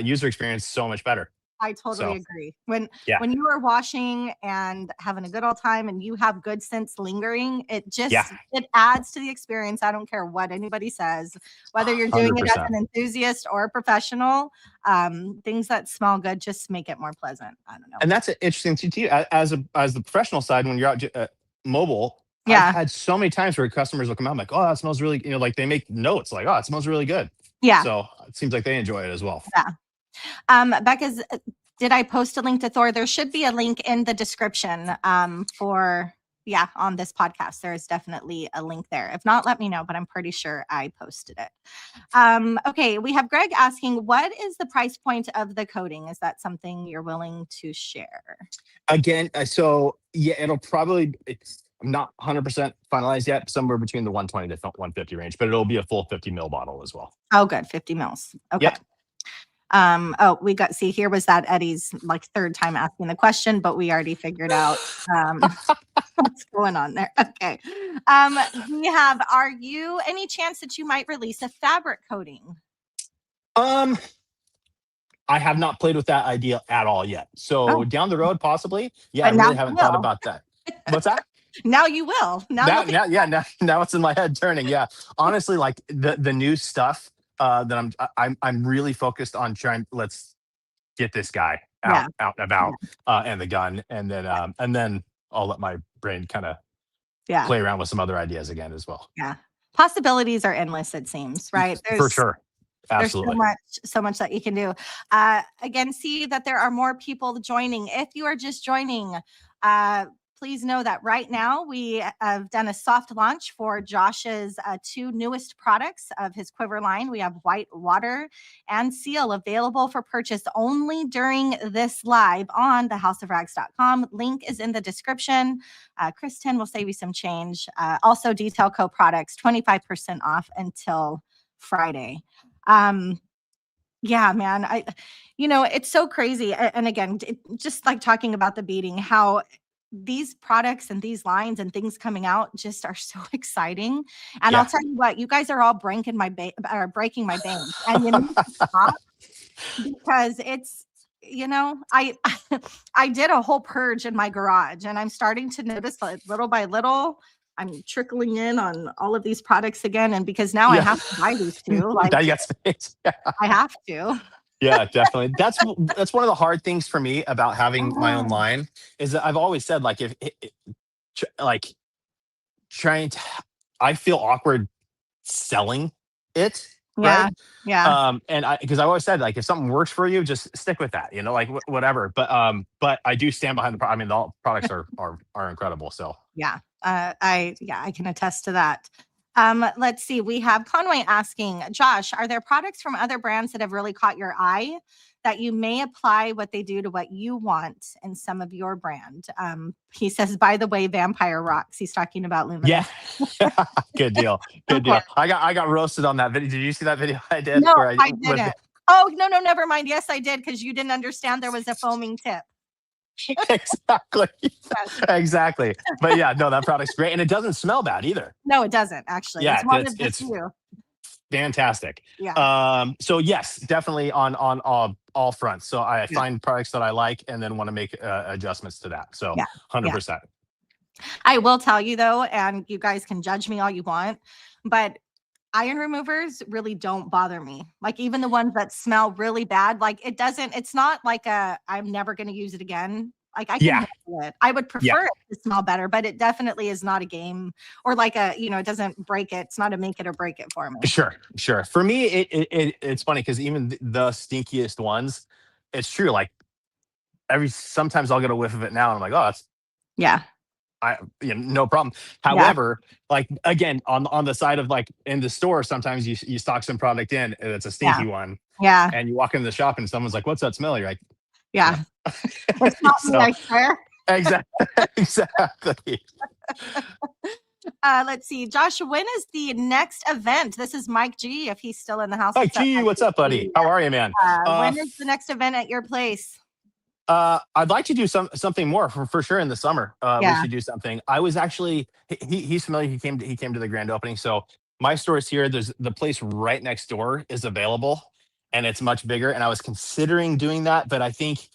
user experience so much better. I totally So agree. yeah, When you are washing and having a good old time and you have good scents lingering, yeah, it adds to the experience. I don't care what anybody says, whether you're doing hundred it as percent. an enthusiast or a professional. Things that smell good just make it more pleasant. I don't know. And that's an interesting thing too. As the professional side, when you're out mobile, I've Yeah, had so many times where customers will come out, I'm like, oh, that smells really, like they make notes like, oh, it smells really good. yeah, So it seems like they enjoy it as well. yeah. Becca's, did I post a link to Thor? There should be a link in the description for, yeah, on this podcast. There is definitely a link there. If not, let me know, but I'm pretty sure I posted it. Okay, we have Greg asking, what is the price point of the coating? Is that something you're willing to share? Again, so yeah, I'm not 100% finalized yet, somewhere between the 120 to 150 range, but it'll be a full 50 mil bottle as well. Oh, good, 50 mils. Okay. Yep. Oh, see, here was that Eddie's like third time asking the question, but we already figured out what's going on there. Okay. We have, are you any chance that you might release a fabric coating? Um, I have not played with that idea at all yet. So Oh, down the road, possibly. Yeah, I but now really you haven't thought will. about that. What's that? Now you will. Now you'll think, Yeah, now it's in my head turning. Yeah, honestly, like the new stuff that I'm really focused on trying. Let's get this guy yeah, out and about, and the gun, and then I'll let my brain kind of yeah, play around with some other ideas again as well. yeah. Possibilities are endless, it seems, right? For sure, There's absolutely. so much that you can do. Again, see that there are more people joining. If you are just joining, please know that right now we have done a soft launch for Josh's two newest products of his QUiVR line. We have White Water and Seal available for purchase only during this live on thehouseofrags.com. Link is in the description. Kristen will save you some change. Also, Detail Co products, 25% off until Friday. Yeah, man, it's so crazy. And again, just like talking about the beating, how these products and these lines and things coming out just are so exciting. And I'll Yeah. tell you what, you guys are all breaking my breaking my bank, and you need to stop, because it's, I I did a whole purge in my garage, and I'm starting to notice, like, little by little I'm trickling in on all of these products again, and because now I Yeah. have to buy these two, like Now you got space. Yeah. I have to. Yeah, definitely. That's one of the hard things for me about having my own Oh, line is that I've always said like if like trying to I feel awkward selling it, yeah, right? yeah, And I because I always said like if something works for you, just stick with that, like whatever. But I do stand behind the I mean, all products are incredible. So yeah. I can attest to that. Let's see. We have Conway asking, Josh, are there products from other brands that have really caught your eye that you may apply what they do to what you want in some of your brand? He says, by the way, Vampire rocks. He's talking about yeah, Luminous. good deal, Of good course. deal. I got roasted on that video. Did you see that video I did No, where I I with didn't. Oh, no, no, never mind. Yes, I did because you didn't understand there was a foaming tip. exactly, Yes. exactly. But yeah, no, that product's great, and it doesn't smell bad either. No, it doesn't actually. It's Yeah, one of the it's few. fantastic. Yeah. So yes, definitely on all fronts. So I Yeah. find products that I like and then want to make adjustments to that. So Yeah. Yeah. 100%. I will tell you though, and you guys can judge me all you want, but iron removers really don't bother me. Like even the ones that smell really bad, like it's not like I'm never going to use it again. Like I can Yeah, handle it. I would yeah, prefer it to smell better, but it definitely is not a game or like it doesn't break it. It's not a make it or break it for me. sure, sure. For me, it's funny because even the stinkiest ones, it's true. Like every sometimes I'll get a whiff of it now, and I'm like, oh, that's Yeah. no problem. Yeah. However, like again, on the side of like in the store, sometimes you stock some product in, and it's a Yeah. stinky one, Yeah. and you walk into the shop, and someone's like, "What's that smell?" You're like, "Yeah." Yeah. It's not me, So I swear. exactly, exactly. Let's see. Josh, when is the next event? This is Mike G. If he's still in the house, Hi, what's up, G. Mike What's up, buddy? G? How are you, man? When is the next event at your place? I'd like to do something more for sure in the summer. We Yeah. should do something. I was actually he's familiar. He came to the grand opening. So my store is here. There's the place right next door is available, and it's much bigger. And I was considering doing that, but I think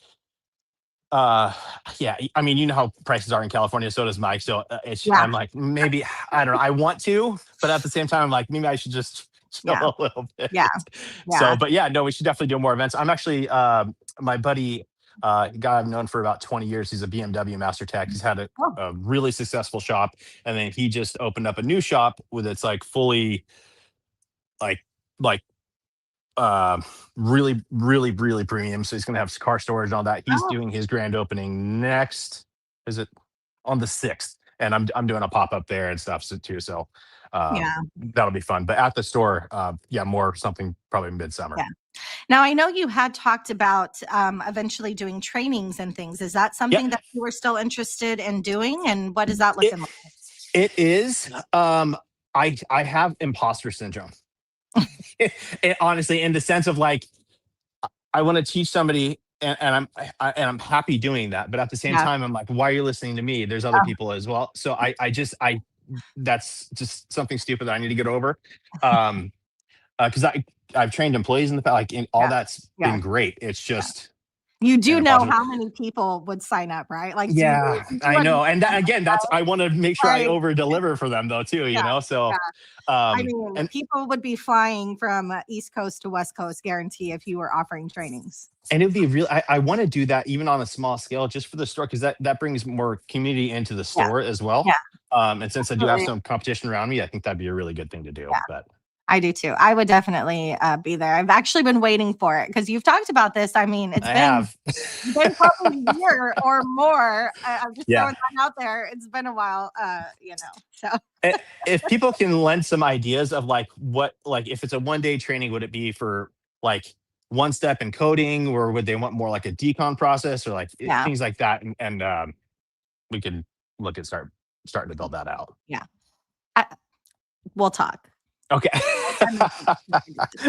uh yeah, I mean, you know how prices are in California, so does Mike. So it's Yeah. I'm like maybe I don't know. I want to, but at the same time, I'm like maybe I should just chill Yeah. a little bit. Yeah. So, Yeah. but yeah, no, we should definitely do more events. I'm actually my buddy, a guy I've known for about 20 years. He's a BMW master tech. He's had Oh, a really successful shop, and then he just opened up a new shop with it's like fully like like uh really premium. So he's gonna have car storage and all that. He's oh, doing his grand opening next, is it on the 6th? And I'm doing a pop-up there and stuff so too. So yeah. that'll be fun. But at the store, yeah, more something probably midsummer. Yeah. Now I know you had talked about eventually doing trainings and things. Is that Yep. something that you were still interested in doing? And what is that It looking like? it is. I have imposter syndrome. Honestly, in the sense of like I want to teach somebody, and I'm happy doing that. But at the same Yeah. time, I'm like, why are you listening to me? There's other Oh, people as well. So I that's just something stupid that I need to get over. Um, because I've trained employees in the past, like in all yeah. that's Yeah. been great. It's Yeah. just You an do know impossible. how many people would sign up, right? Like, Yeah, you do I know. understand And that, again, that's I want to make sure I why? over deliver for them though too, Yeah. So Yeah. I mean, and people would be flying from East Coast to West Coast, guarantee, if you were offering trainings. and it would be real. I want to do that even on a small scale, just for the store, because that brings more community into the Yeah. store as well. Yeah. And since I do have Absolutely. some competition around me, I think that'd be a really good thing to do. Yeah. But I do too. I would definitely be there. I've actually been waiting for it because you've talked about this. I mean, I have, it's been probably a year or more. I'm just yeah. throwing that out there. It's been a while, So If people can lend some ideas of like what, like if it's a 1 day training, would it be for like one step in coding, or would they want more like a decon process, or like yeah, things like that? And we can look at starting to build that out. yeah. I, we'll talk. Okay.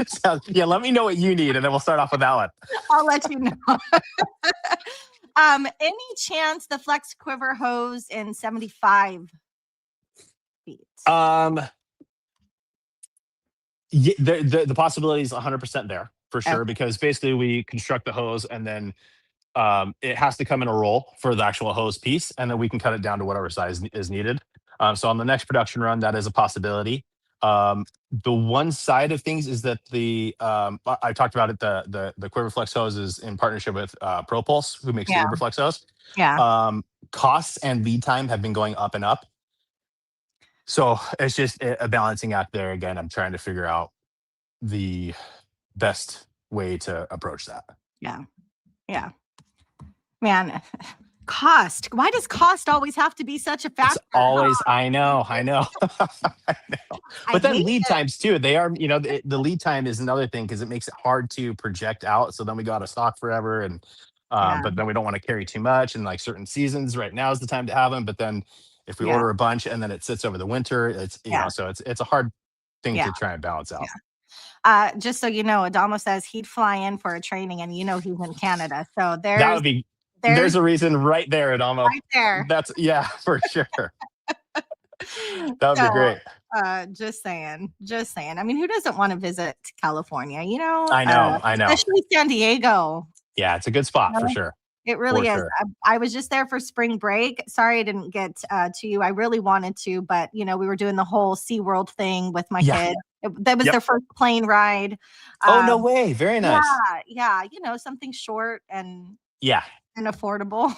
So yeah, let me know what you need, and then we'll start off with that one. I'll let you know. Any chance the Flex Quiver hose in 75 feet? Yeah, the possibility is 100% there for Okay. sure, because basically we construct the hose, and then it has to come in a roll for the actual hose piece, and then we can cut it down to whatever size is needed. So on the next production run, that is a possibility. The one side of things is that I talked about it. The QuiVR hose is in partnership with ProPulse, who makes the Yeah. UberFlex hose. Yeah. Costs and lead time have been going up and up. So it's just a balancing act there. Again, I'm trying to figure out the best way to approach that. Yeah. Yeah. Man, cost. Why does cost always have to be such a It's factor? always, I know, I know. I know. I But then hate lead it. times too. They are, the lead time is another thing because it makes it hard to project out. So then we go out of stock forever, and Yeah. but then we don't want to carry too much. And like certain seasons, right now is the time to have them. But then if we Yeah. order a bunch and then it sits over the winter, it's Yeah. so it's a hard thing Yeah. to try and balance out. Just so you know, Adamo says he'd fly in for a training, and he's in Canada. So That would be there's a reason right there, Adamo. right there. That's for sure. That would be great. Just saying. I mean, who doesn't want to visit California? I know. Especially San Diego. Yeah, it's a good spot for sure. It really For is. sure. I was just there for spring break. Sorry I didn't get to you. I really wanted to, but we were doing the whole SeaWorld thing with my kid. That was their first plane ride. Oh, no way. Very nice. Yeah. Something short and affordable.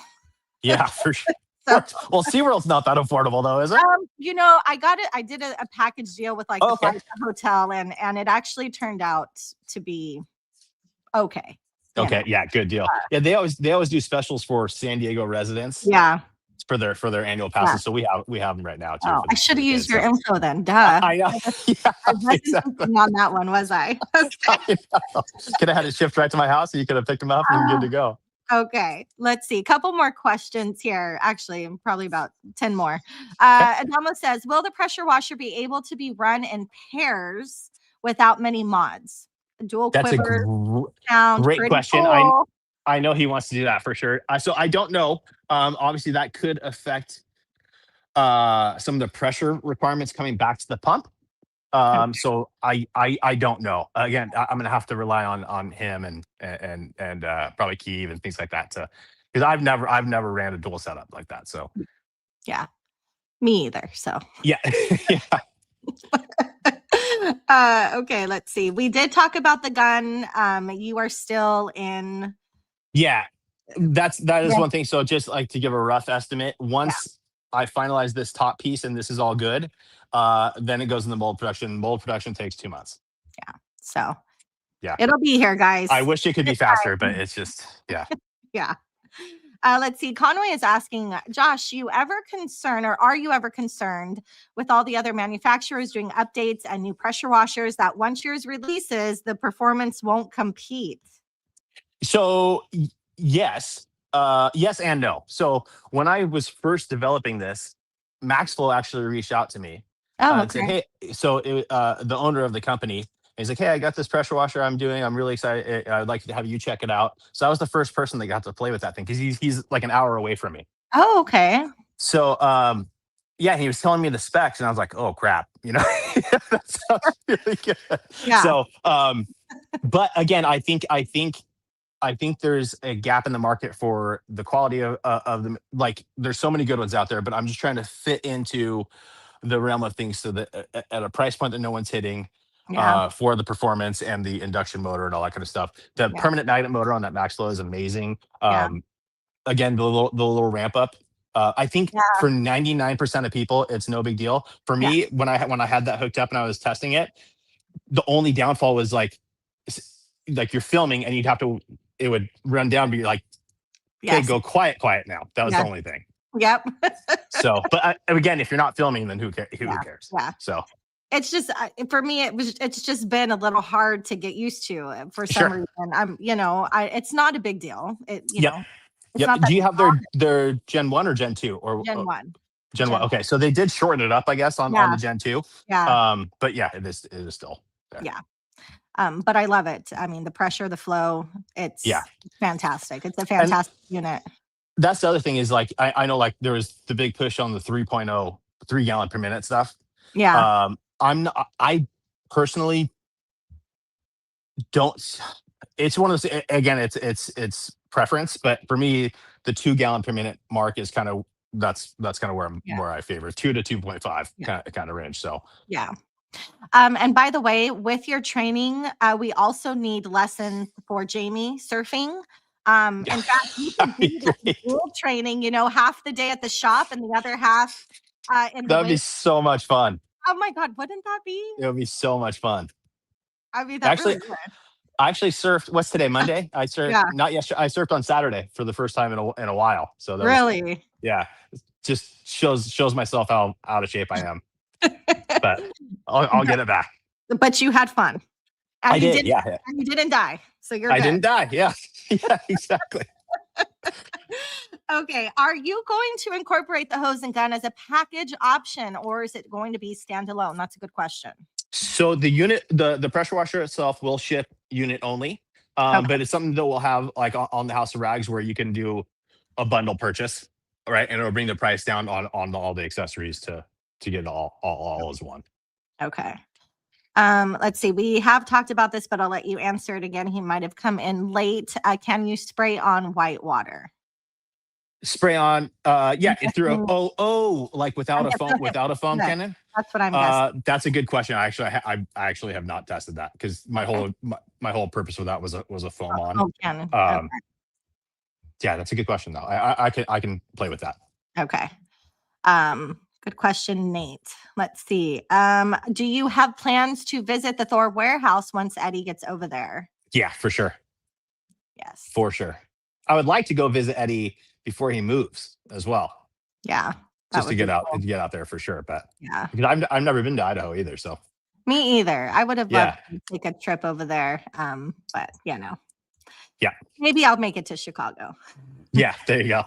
Yeah, for sure. So, well, SeaWorld's not that affordable though, is it? I got it. I did a package deal with the flight to the hotel, and it actually turned out to be okay. Okay, yeah, good deal. Yeah, they always do specials for San Diego residents. Yeah. For their annual passes. So we have them right now too. Oh, I should have used your info then. Duh. I know. I wasn't on that one, was I? Okay. Could have had it shipped right to my house, and you could have picked them up and good to go. Okay, let's see. A couple more questions here. Actually, probably about 10 more. Adamo says, will the pressure washer be able to be run in pairs without many mods? Dual That's quiver a great question. Cool. I know he wants to do that for sure. So I don't know. Obviously, that could affect some of the pressure requirements coming back to the pump. So I don't know. Again, I'm gonna have to rely on him and probably Keeve and things like that because I've never ran a dual setup like that. So yeah, me either. So yeah. Okay, let's see. We did talk about the gun. You are still in. Yeah, that is one thing. So just like to give a rough estimate, once I finalize this top piece and this is all good, then it goes in the mold production. Mold production takes 2 months. Yeah. So yeah, it'll be here, guys. I wish it could be faster, but it's just yeah. Let's see. Conway is asking, Josh, are you ever concerned with all the other manufacturers doing updates and new pressure washers that once yours releases, the performance won't compete? So yes, yes and no. So when I was first developing this, Maxflow actually reached out to me and said, "Hey," so the owner of the company, he's like, "Hey, I got this pressure washer I'm doing. I'm really excited. I'd like to have you check it out." So I was the first person that got to play with that thing because he's like an hour away from me. Oh, okay. So yeah, he was telling me the specs, and I was like, "Oh crap," that sounds really good. Yeah. So but again, I think there's a gap in the market for the quality of them. Like, there's so many good ones out there, but I'm just trying to fit into the realm of things so that at a price point that no one's hitting for the performance and the induction motor and all that kind of stuff. The permanent magnet motor on that Maxflow is amazing. Again, the little ramp up. I think for 99% of people, it's no big deal. For me, when I had that hooked up and I was testing it, the only downfall was like you're filming and it would run down, but you're like, okay, go quiet now. That was the only thing. Yep. So, but again, if you're not filming, then who cares? Who cares? Yeah. So it's just for me, it's just been a little hard to get used to for some reason. It's not a big deal. You know. Yep. Do you have their Gen 1 or Gen 2 or Gen 1? Gen 1. Okay, so they did shorten it up, I guess, on the Gen 2. Yeah. But yeah, it is still there. Yeah. But I love it. I mean, the pressure, the flow, it's fantastic. It's a fantastic unit. That's the other thing is like, I know like there was the big push on the 3.0, 3 gallon per minute stuff. Yeah. I personally don't, it's one of those, again, it's preference, but for me, the 2 gallon per minute mark is kind of, that's kind of where I favor 2 to 2.5 kind of range. So yeah. And by the way, with your training, we also need lessons for Jamie surfing. In fact, you could That'd be do that great. dual training, half the day at the shop and the other half in the That'd be wake. so much fun. Oh my God, wouldn't that be? It would be so much fun. I mean, that really Actually, would. I actually surfed. What's today? Monday. I surfed Yeah, not yesterday. I surfed on Saturday for the first time in a while. So that was, really. yeah, just shows myself how out of shape I am. But I'll but, get it back. but you had fun I and did. Yeah, yeah. you didn't die. So you're I good. didn't die. Yeah, yeah, exactly. Okay. Are you going to incorporate the hose and gun as a package option or is it going to be standalone? That's a good question. So the unit, the pressure washer itself will ship unit only, Okay. but it's something that we'll have like on the House of Rags where you can do a bundle purchase, right? And it'll bring the price down on all the accessories to get it all as one. Okay. Let's see. We have talked about this, but I'll let you answer it again. He might have come in late. Can you spray on white water? Spray on, yeah, I'm it through. guessing- Like I'm guessing- okay, without a foam good. cannon. That's what I'm guessing. That's a good question. I actually have not tested that because Okay. my whole purpose with that was a foam on. Oh, cannon. Okay. Um, yeah, that's a good question though. I can play with that. Okay. Good question, Nate. Let's see. Do you have plans to visit the Thor warehouse once Eddie gets over there? Yeah, for sure. Yes. For sure. I would like to go visit Eddie before he moves as well, Yeah. That just to would be cool. get out there for sure. But Yeah. because I've never been to Idaho either, so Me either. I would have loved yeah, to take a trip over there. But no. yeah, Maybe I'll make it to Chicago. yeah. There you go.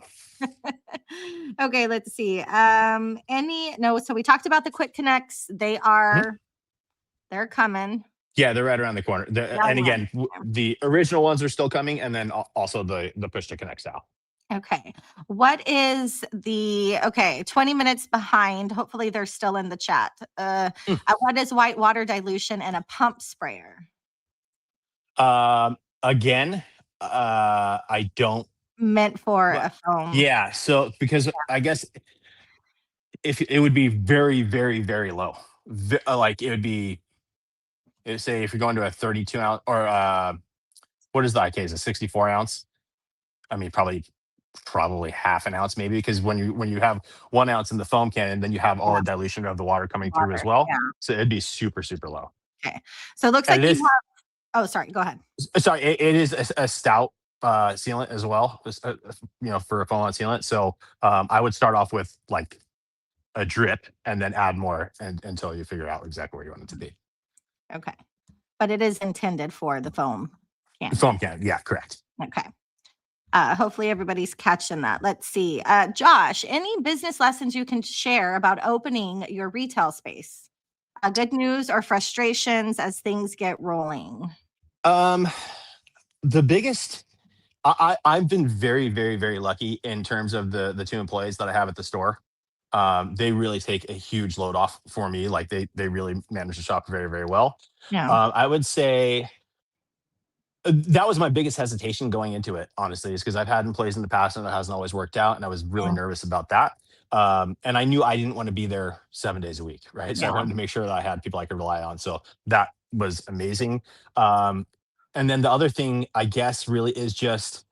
Okay, let's see. So we talked about the quick connects. Mhm. They're coming. Yeah, they're right around the corner. Yeah, And yeah. again, the original ones are still coming, and then also the push to connect style. Okay. What is 20 minutes behind. Hopefully they're still in the chat. Mm. What is white water dilution and a pump sprayer? Again, I don't. Meant for Well, a foam. yeah. So because I guess if it would be very, very, very low, like it would be, say, if you're going to a 32 ounce or what is the IK? Is a 64 ounce? I mean, probably half an ounce maybe because when you have 1 ounce in the foam cannon, then you have all Yeah, the dilution of the water coming through as water. well. Yeah. So ituld be super, super low. Okay. So it looks And like it you is, have, oh, sorry, go ahead. sorry, it is a stout sealant as well, for a foam on sealant. So I would start off with like a drip and then add more until you figure out exactly where you want it to be. Okay. But it is intended for the foam cannon. Foam cannon, yeah, correct. Okay. Hopefully everybody's catching that. Let's see. Josh, any business lessons you can share about opening your retail space? Good news or frustrations as things get rolling? The biggest, I've been very, very, very lucky in terms of the two employees that I have at the store. They really take a huge load off for me. Like they really manage to shop very, very well. Yeah. I would say that was my biggest hesitation going into it, honestly, is because I've had employees in the past and it hasn't always worked out, and I was really Yeah. nervous about that. And I knew I didn't want to be there 7 days a week, right? So I Yeah. wanted to make sure that I had people I could rely on. So that was amazing. And then the other thing, I guess, really is just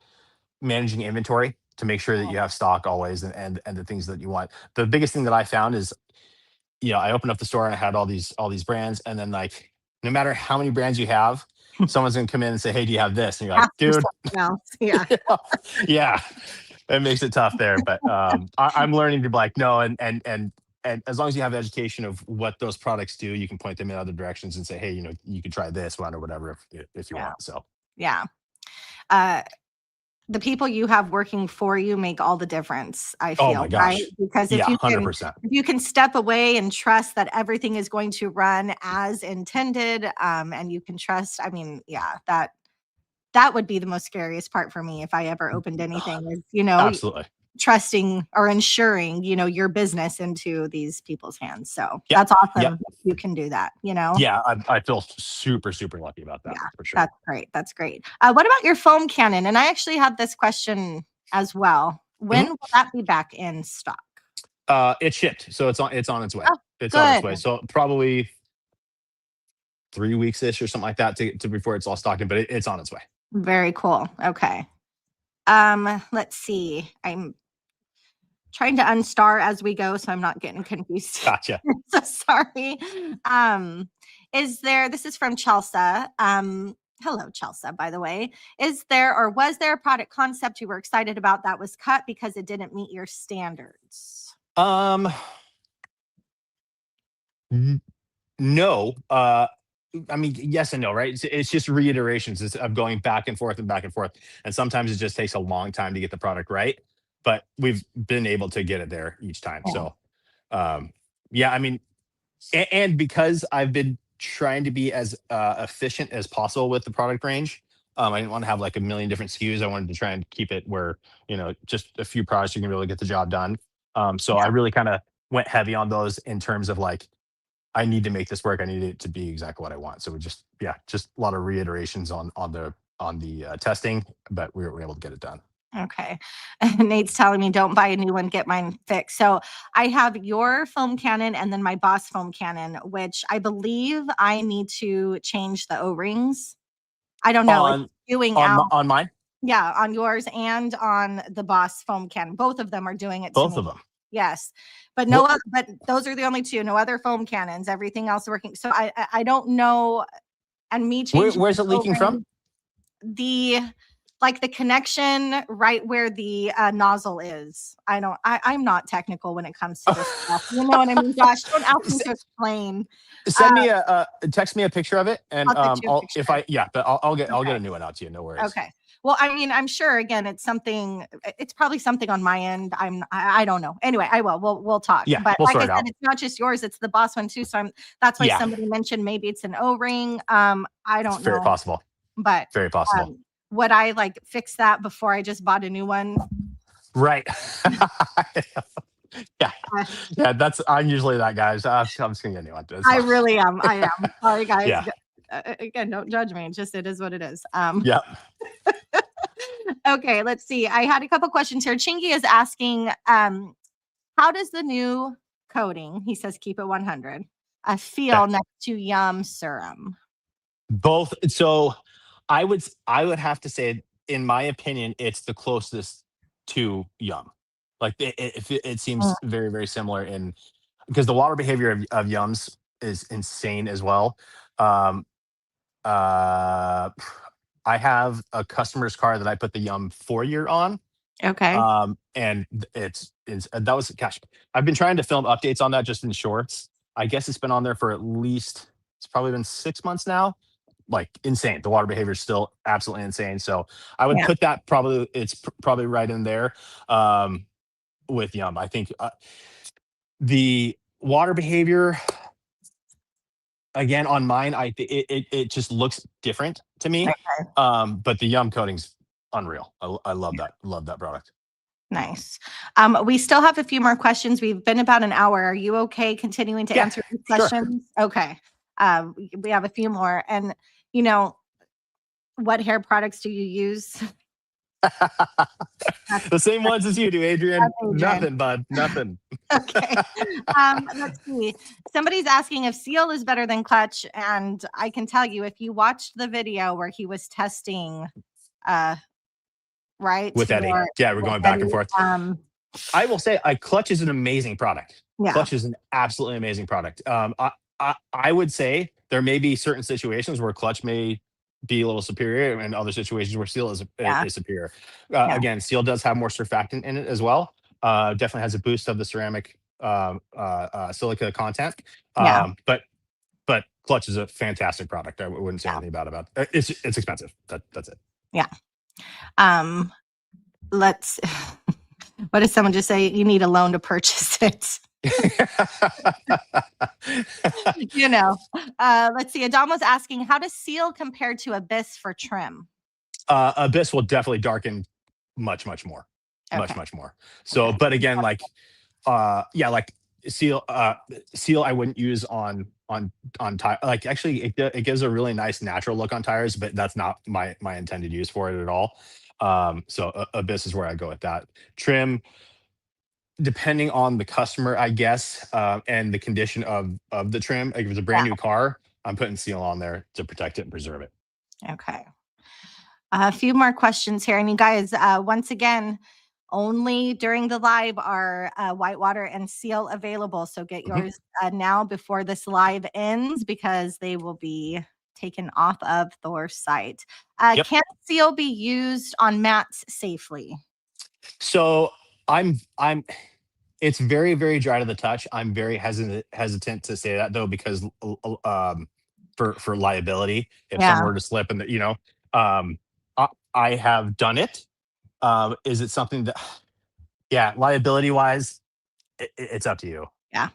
managing inventory to make sure that you have stock always and the things that you want. The biggest thing that I found is, I opened up the store and I had all these brands, and then like no matter how many brands you have, someone's gonna come in and say, "Hey, do you have this?" And you're like, Ask for "Dude, something else. Yeah. yeah." It makes it tough there, but I'm learning to be like, no, and as long as you have education of what those products do, you can point them in other directions and say, "Hey, you can try this one or whatever if you Yeah. want." So Yeah. Uh, the people you have working for you make all the difference, I oh feel, my right? gosh, Because yeah, 100%. if you can step away and trust that everything is going to run as intended, and you can trust, I mean, yeah, that would be the most scariest part for me if I ever opened anything is, Absolutely. trusting or ensuring, your business into these people's hands. So Yep. that's awesome. Yep. That you can do that, Yeah, I feel super, super lucky about that Yeah, for sure. that's great. That's great. What about your foam cannon? And I actually had this question as well. When Mhm. will that be back in stock? It shipped, so it's on its way. Oh, It's on its way. good. So probably 3 weeks ish or something like that to before it's all stocked in, but it's on its way. Very cool. Okay. Let's see. I'm trying to unstar as we go, so I'm not getting confused. Gotcha. So sorry. This is from Chelsea. Hello, Chelsea, by the way. Is there or was there a product concept you were excited about that was cut because it didn't meet your standards? No. I mean, yes and no, right? It's just reiterations of going back and forth and back and forth. And sometimes it just takes a long time to get the product right. But we've been able to get it there each time. Yeah. So, yeah, I mean, and because I've been trying to be as efficient as possible with the product range, I didn't want to have like a million different SKUs. I wanted to try and keep it where, just a few products you can really get the job done. So I really kind of went heavy on those in terms of like, I need to make this work. I need it to be exactly what I want. So we just a lot of reiterations on the testing, but we were able to get it done. Okay. Nate's telling me don't buy a new one, get mine fixed. So I have your foam cannon and then my Boss foam cannon, which I believe I need to change the O-rings. I don't know. It's doing out. On mine? Yeah, on yours and on the Boss foam cannon. Both of them are doing it to Both me. of them. Yes. But but those are the only two. No other foam cannons. Everything else working. So I don't know. And me changing. Where's it leaking from? Like the connection right where the nozzle is. I'm not technical when it comes to this stuff. You know what I mean? Gosh, don't ask me to explain. Send me text me a picture of it, and I'll get a new one out to you. No worries. Okay. Well, I mean, I'm sure again, it's probably something on my end. I don't know. Anyway, I will. We'll talk. Yeah, but we'll like I sort it said, out. it's not just yours, it's the Boss one too. So that's why somebody mentioned maybe it's an O-ring. I don't know. Very possible. But very possible. Would I like fix that before I just bought a new one? Right. Yeah. I'm usually that guy. So I'm just gonna get a new one. I really am. I am. Sorry, guys. Yeah. Again, don't judge me. It is what it is. Yeah. Okay, let's see. I had a couple questions here. Chingy is asking, how does the new coating, he says keep it 100, feel next to Yum Serum? Both. So I would have to say, in my opinion, it's the closest to Yum. Like it seems very, very similar because the water behavior of Yums is insane as well. I have a customer's car that I put the Yum 4-year on. Okay. And I've been trying to film updates on that just in shorts. I guess it's been on there for it's probably been 6 months now. Like insane. The water behavior is still absolutely insane. So I would put that it's probably right in there with Yum. I think the water behavior, again, on mine, it just looks different to me. Okay. But the Yum coating's unreal. I love that. Love that product. Nice. We still have a few more questions. We've been about an hour. Are you okay continuing to answer these questions? Sure. Okay. We have a few more. And, what hair products do you use? The same ones as you do, Adrian. Nothing, bud. Nothing. Okay. Let's see. Somebody's asking if Seal is better than Clutch, and I can tell you, if you watched the video where he was testing, right with Eddie, we're going back and forth. I will say, Clutch is an amazing product. Yeah. Clutch is an absolutely amazing product. I would say there may be certain situations where Clutch may be a little superior, and other situations where Seal is superior. Again, Seal does have more surfactant in it as well. Definitely has a boost of the ceramic silica content. But Clutch is a fantastic product. I wouldn't say anything bad about it. It's expensive. That's it. Yeah. What did someone just say? You need a loan to purchase it. Let's see. Adam was asking, how does Seal compare to Abyss for trim? Abyss will definitely darken much more. Okay. Much more. So, but again, like Seal I wouldn't use on tire. Like, actually, it gives a really nice natural look on tires, but that's not my intended use for it at all. So Abyss is where I go with that. Trim, depending on the customer, I guess, and the condition of the trim. Like, if it's a brand new car, I'm putting seal on there to protect it and preserve it. Okay. A few more questions here. And you guys, once again, only during the live are Whitewater and Seal available. So get Mhm. yours now before this live ends, because they will be taken off of Thor site. Yep. Can Seal be used on mats safely? So I'm it's very, very dry to the touch. I'm very hesitant to say that though, because for liability, if Yeah, someone were to slip and um, I, I have done it. Is it something that, yeah, liability wise, it's up to you. yeah,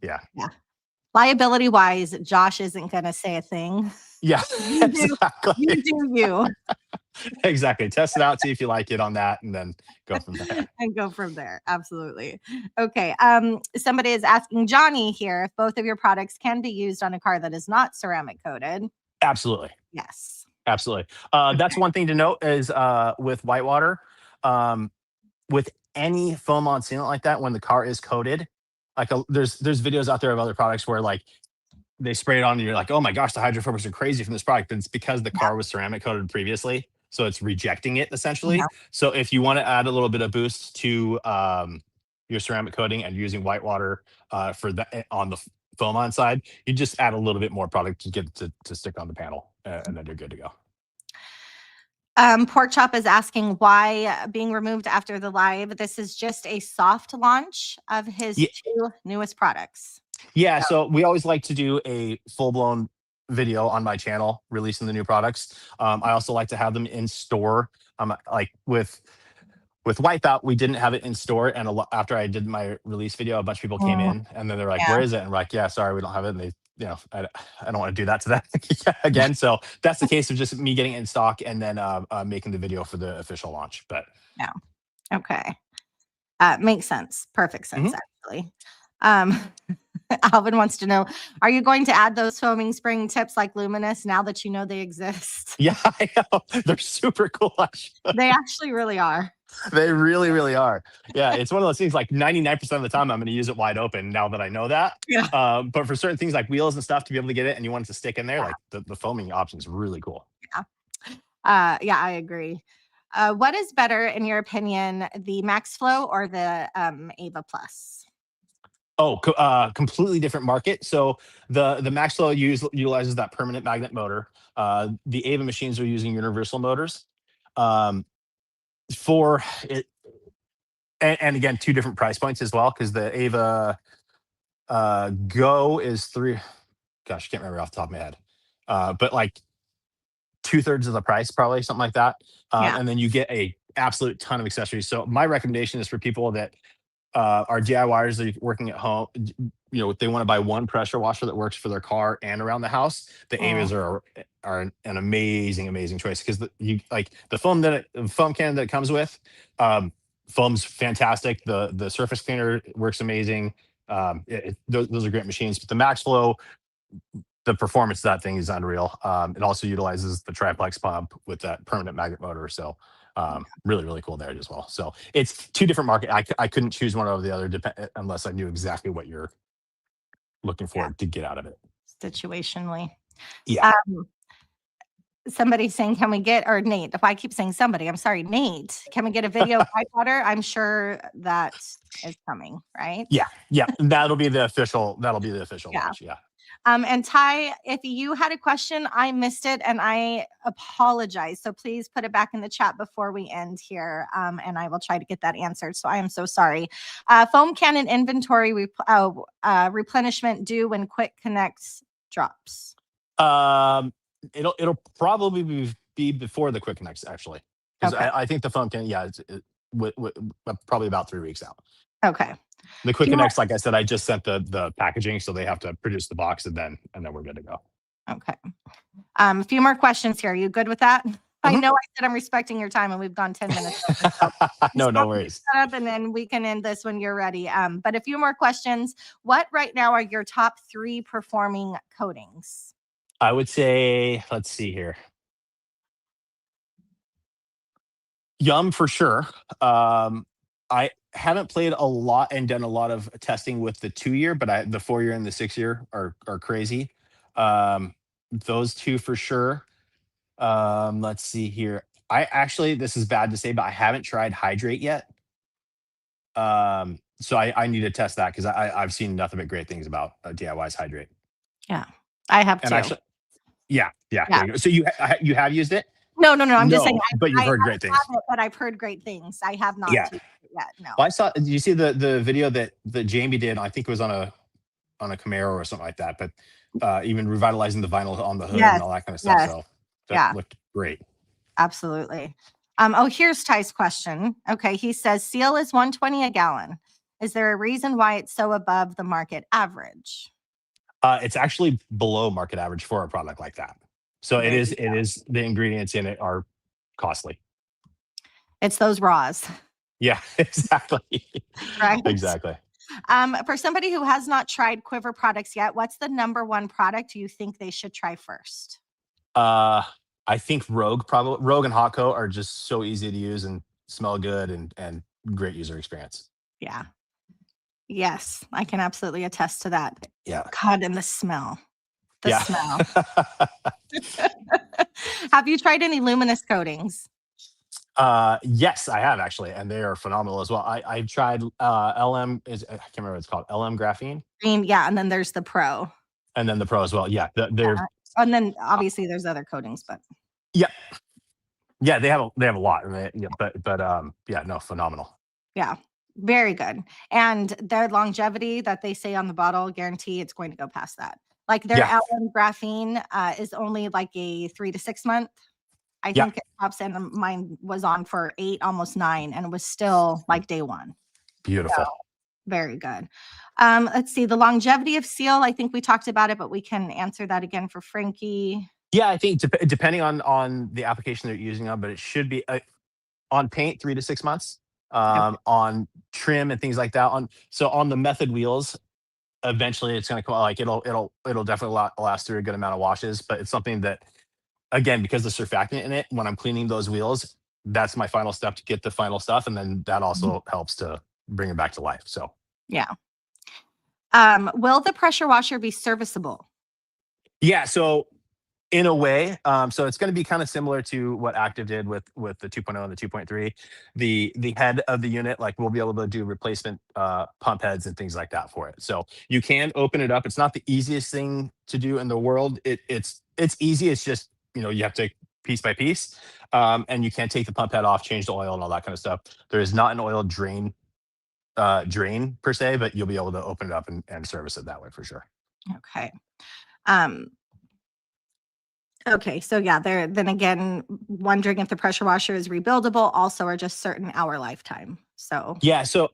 Yeah, yeah. Liability wise, Josh isn't going to say a thing. yeah, You do, you exactly, do you. exactly. Test it out, see if you like it on that, and then go from there. And go from there. Absolutely. Okay. Somebody is asking Johnny here if both of your products can be used on a car that is not ceramic coated. Absolutely. Yes. Absolutely. That's Okay. one thing to note is with whitewater, um, with any foam on sealant like that, when the car is coated, like there's videos out there of other products where like they spray it on and you're like, oh my gosh, the hydrophobics are crazy from this product. And it's because the car was ceramic coated previously. So it's rejecting it Yeah. essentially. So if you want to add a little bit of boost to your ceramic coating and using whitewater for the on the foam on side, you just add a little bit more product to get it to stick on the panel, and then you're good to go. Pork Chop is asking why being removed after the live. This is just a soft launch of his Yeah, two newest products. yeah. So, So we always like to do a full blown video on my channel releasing the new products. I also like to have them in store. Like with Wipeout, we didn't have it in store, and after I did my release video, a bunch of people came mm, in, and then they're like, yeah. "Where is it?" And we're like, "Yeah, sorry, we don't have it." And I don't want to do that to them again. So that's the case of just me getting it in stock and then making the video for the official launch. But Yeah. Okay. Makes sense. Perfect sense, mhm. actually. Um, Alvin wants to know, are you going to add those foaming spring tips like Luminous now that you know they exist? Yeah, I know, they're super cool. Actually. They actually really are. They really, really are. Yeah, it's one of those things. Like 99% of the time, I'm going to use it wide open now that I know that. Yeah. But for certain things like wheels and stuff, to be able to get it and you want it to stick in there, Yeah. like the foaming option is really cool. Yeah. Yeah, I agree. What is better, in your opinion, the Max Flow or the Ava Plus? Oh, completely different market. So the Maxwell utilizes that permanent magnet motor. The Ava machines are using universal motors. Um, for it, and again, two different price points as well, because the Ava Go is three. Gosh, I can't remember off the top of my head. But like two-thirds of the price, probably something like that. Yeah. And then you get a absolute ton of accessories. So my recommendation is for people that our DIYers that are working at home, they want to buy one pressure washer that works for their car and around the house. The Mm, Avas are an amazing, amazing choice, because you like the foam can that it comes with. Foam's fantastic. The surface cleaner works amazing. Those are great machines. But the Max Flow, the performance of that thing is unreal. It also utilizes the triplex pump with that permanent magnet motor. So really, really cool there as well. So it's two different market. I couldn't choose one over the other unless I knew exactly what you're looking yeah. for to get out of it. Situationally. Yeah. Um, Somebody saying, can we get, or Nate, if I keep saying somebody, I'm sorry, Nate, can we get a video of Whitewater? I'm sure that is coming, right? Yeah. Yeah. That'll be the official Yeah. launch. Yeah. And Ty, if you had a question, I missed it and I apologize. So please put it back in the chat before we end here, and I will try to get that answered. So I am so sorry. Foam cannon inventory replenishment due when Quick Connects drops. It'll probably be before the Quick Connects, actually, because Okay. I think the phone can, yeah, probably about 3 weeks out. Okay. The Do Quick you want, Connects, like I said, I just sent the packaging, so they have to produce the box, and then we're good to go. okay. A few more questions here. Are you good with that? I Mhm. know I said I'm respecting your time and we've gone 10 minutes. So No, just no help me worries. set up and then we can end this when you're ready. But a few more questions. What right now are your top 3 performing coatings? I would say, let's see here. Yum for sure. I haven't played a lot and done a lot of testing with the 2 year, but the 4 year and the 6 year are crazy. Those two for sure. Let's see here. I actually, this is bad to say, but I haven't tried Hydrate yet. So I need to test that because I've seen nothing but great things about DIY's Hydrate. Yeah, I have And too. actually, yeah, Yeah. there you go. So you have used it? No. I'm just saying. But you've heard great things. Have it, but I've heard great things. I have not Yeah. used it yet. No. Well, I saw. Did you see the video that Jamie did? I think it was on a Camaro or something like that. But even revitalizing the vinyl on the hood and all that kind of stuff. Yes. So that Yeah. looked great. Absolutely. Oh, here's Ty's question. Okay, he says Seal is 120 a gallon. Is there a reason why it's so above the market average? It's actually below market average for a product like that. So There it you is. It is. The ingredients in it are costly. It's those raws, Yeah, exactly. right? Exactly. For somebody who has not tried QUiVR products yet, what's the number one product you think they should try first? I think Rogue and Hotco are just so easy to use and smell good and great user experience. Yeah. Yes, I can absolutely attest to that. Yeah. God, and the smell. The Yeah. smell. Have you tried any luminous coatings? Yes, I have actually, and they are phenomenal as well. I've tried LM I can't remember what it's called, LM graphene, Green, yeah, and then there's the Pro. and then the Pro as well. Yeah, they're And then obviously there's other coatings, but yeah, they have a lot, and yeah, no, phenomenal. yeah, very good. And their longevity that they say on the bottle, guarantee it's going to go past that. Like their Yeah. LM graphene is only like a 3 to 6 month. I Yeah. think it tops, and mine was on for 8, almost 9, and it was still like day one. Beautiful. So, very good. Let's see, the longevity of Seal. I think we talked about it, but we can answer that again for Frankie. Yeah, I think depending on the application they're using on, but it should be on paint 3 to 6 months. On trim and things like that. On the Method wheels, eventually it's going to come like it'll definitely last through a good amount of washes. But it's something that, again, because the surfactant in it, when I'm cleaning those wheels, that's my final step to get the final stuff, and then that also helps to bring it back to life. So yeah. Will the pressure washer be serviceable? yeah, so in a way, so it's going to be kind of similar to what Active did with the 2.0 and the 2.3. The head of the unit, like we'll be able to do replacement pump heads and things like that for it. So you can open it up. It's not the easiest thing to do in the world. It's easy. It's just, you have to piece by piece, and you can't take the pump head off, change the oil, and all that kind of stuff. There is not an oil drain per se, but you'll be able to open it up and service it that way for sure. Okay. Okay, so yeah, then again, wondering if the pressure washer is rebuildable, also, or just certain hour lifetime. So yeah, so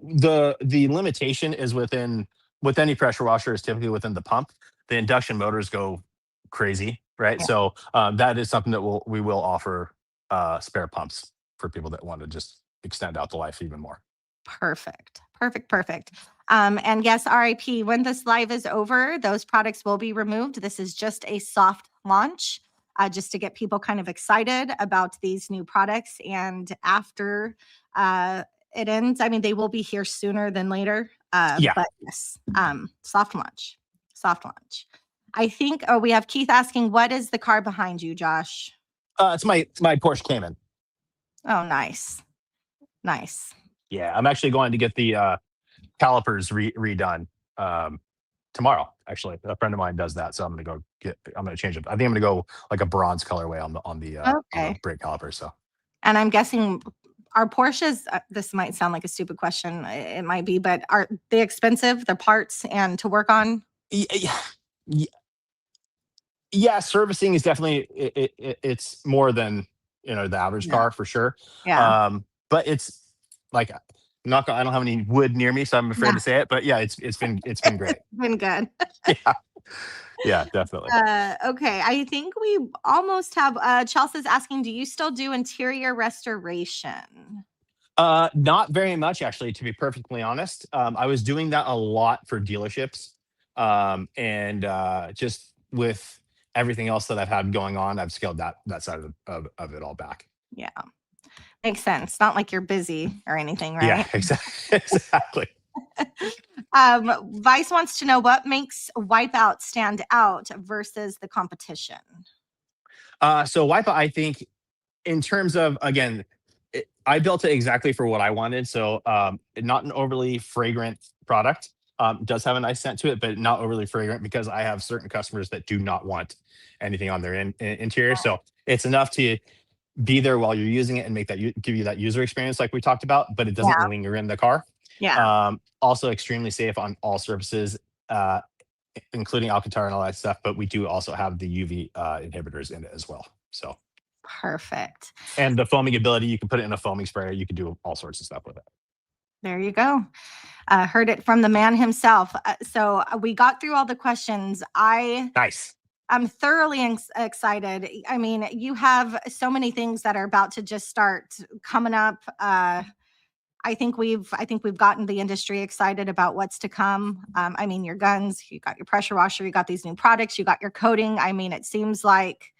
the limitation is with any pressure washer is typically within the pump. The induction motors go crazy, right? Yeah. So that is something that we will offer spare pumps for people that want to just extend out the life even more. Perfect. And yes, RIP, when this live is over, those products will be removed. This is just a soft launch, just to get people kind of excited about these new products. And after it ends, I mean, they will be here sooner than later. Yeah. But yes, soft launch. I think, we have Keith asking, what is the car behind you, Josh? It's my Porsche Cayman. Oh, nice. Yeah, I'm actually going to get the calipers redone tomorrow. Actually, a friend of mine does that, so I'm going to change it. I think I'm going to go like a bronze colorway on the brake calipers. So, and I'm guessing, are Porsches, this might sound like a stupid question, it might be, but are they expensive, the parts and to work on? Yeah, servicing is definitely it's more than the average car for sure. Yeah. But it's like I don't have any wood near me, so I'm afraid to say it. But yeah, it's been great. Been good. Yeah, definitely. Okay, I think we almost have. Chelsea's asking, do you still do interior restoration? Not very much, actually, to be perfectly honest. I was doing that a lot for dealerships, and just with everything else that I've had going on, I've scaled that side of it all back. Yeah, makes sense. Not like you're busy or anything, right? Yeah, exactly. Vice wants to know what makes Wipeout stand out versus the competition. So Wipeout, I think, in terms of, again, I built it exactly for what I wanted. So not an overly fragrant product. Does have a nice scent to it, but not overly fragrant because I have certain customers that do not want anything on their interior. So it's enough to be there while you're using it and make that give you that user experience like we talked about, but it doesn't linger in the car. Also extremely safe on all surfaces, including Alcantara and all that stuff. But we do also have the UV inhibitors in it as well. So perfect. And the foaming ability, you can put it in a foaming sprayer. You can do all sorts of stuff with it. There you go. Heard it from the man himself. So we got through all the questions. Nice. I'm thoroughly excited. I mean, you have so many things that are about to just start coming up. I think we've gotten the industry excited about what's to come. I mean, your guns, you got your pressure washer, you got these new products, you got your coating. I mean, it seems like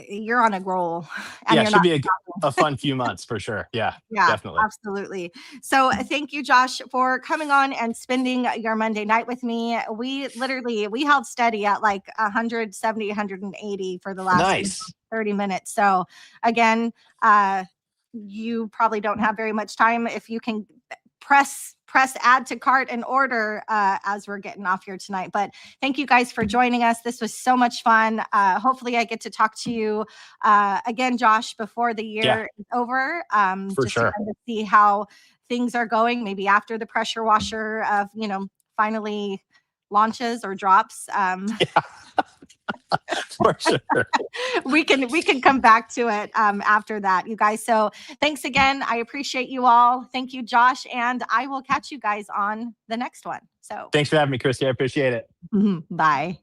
you're on a roll. And it should be a fun few months for sure. Yeah, definitely. Absolutely. So thank you, Josh, for coming on and spending your Monday night with me. We held steady at like 170, 180 for the last 30 minutes. So again, you probably don't have very much time. If you can press add to cart and order as we're getting off here tonight. But thank you guys for joining us. This was so much fun. Hopefully I get to talk to you again, Josh, before the year is over. For just sure. to kind of see how things are going, maybe after the pressure washer finally launches or drops. For sure. we can come back to it after that, you guys. So thanks again. I appreciate you all. Thank you, Josh, and I will catch you guys on the next one. So thanks for having me, Christy. I appreciate it. Bye.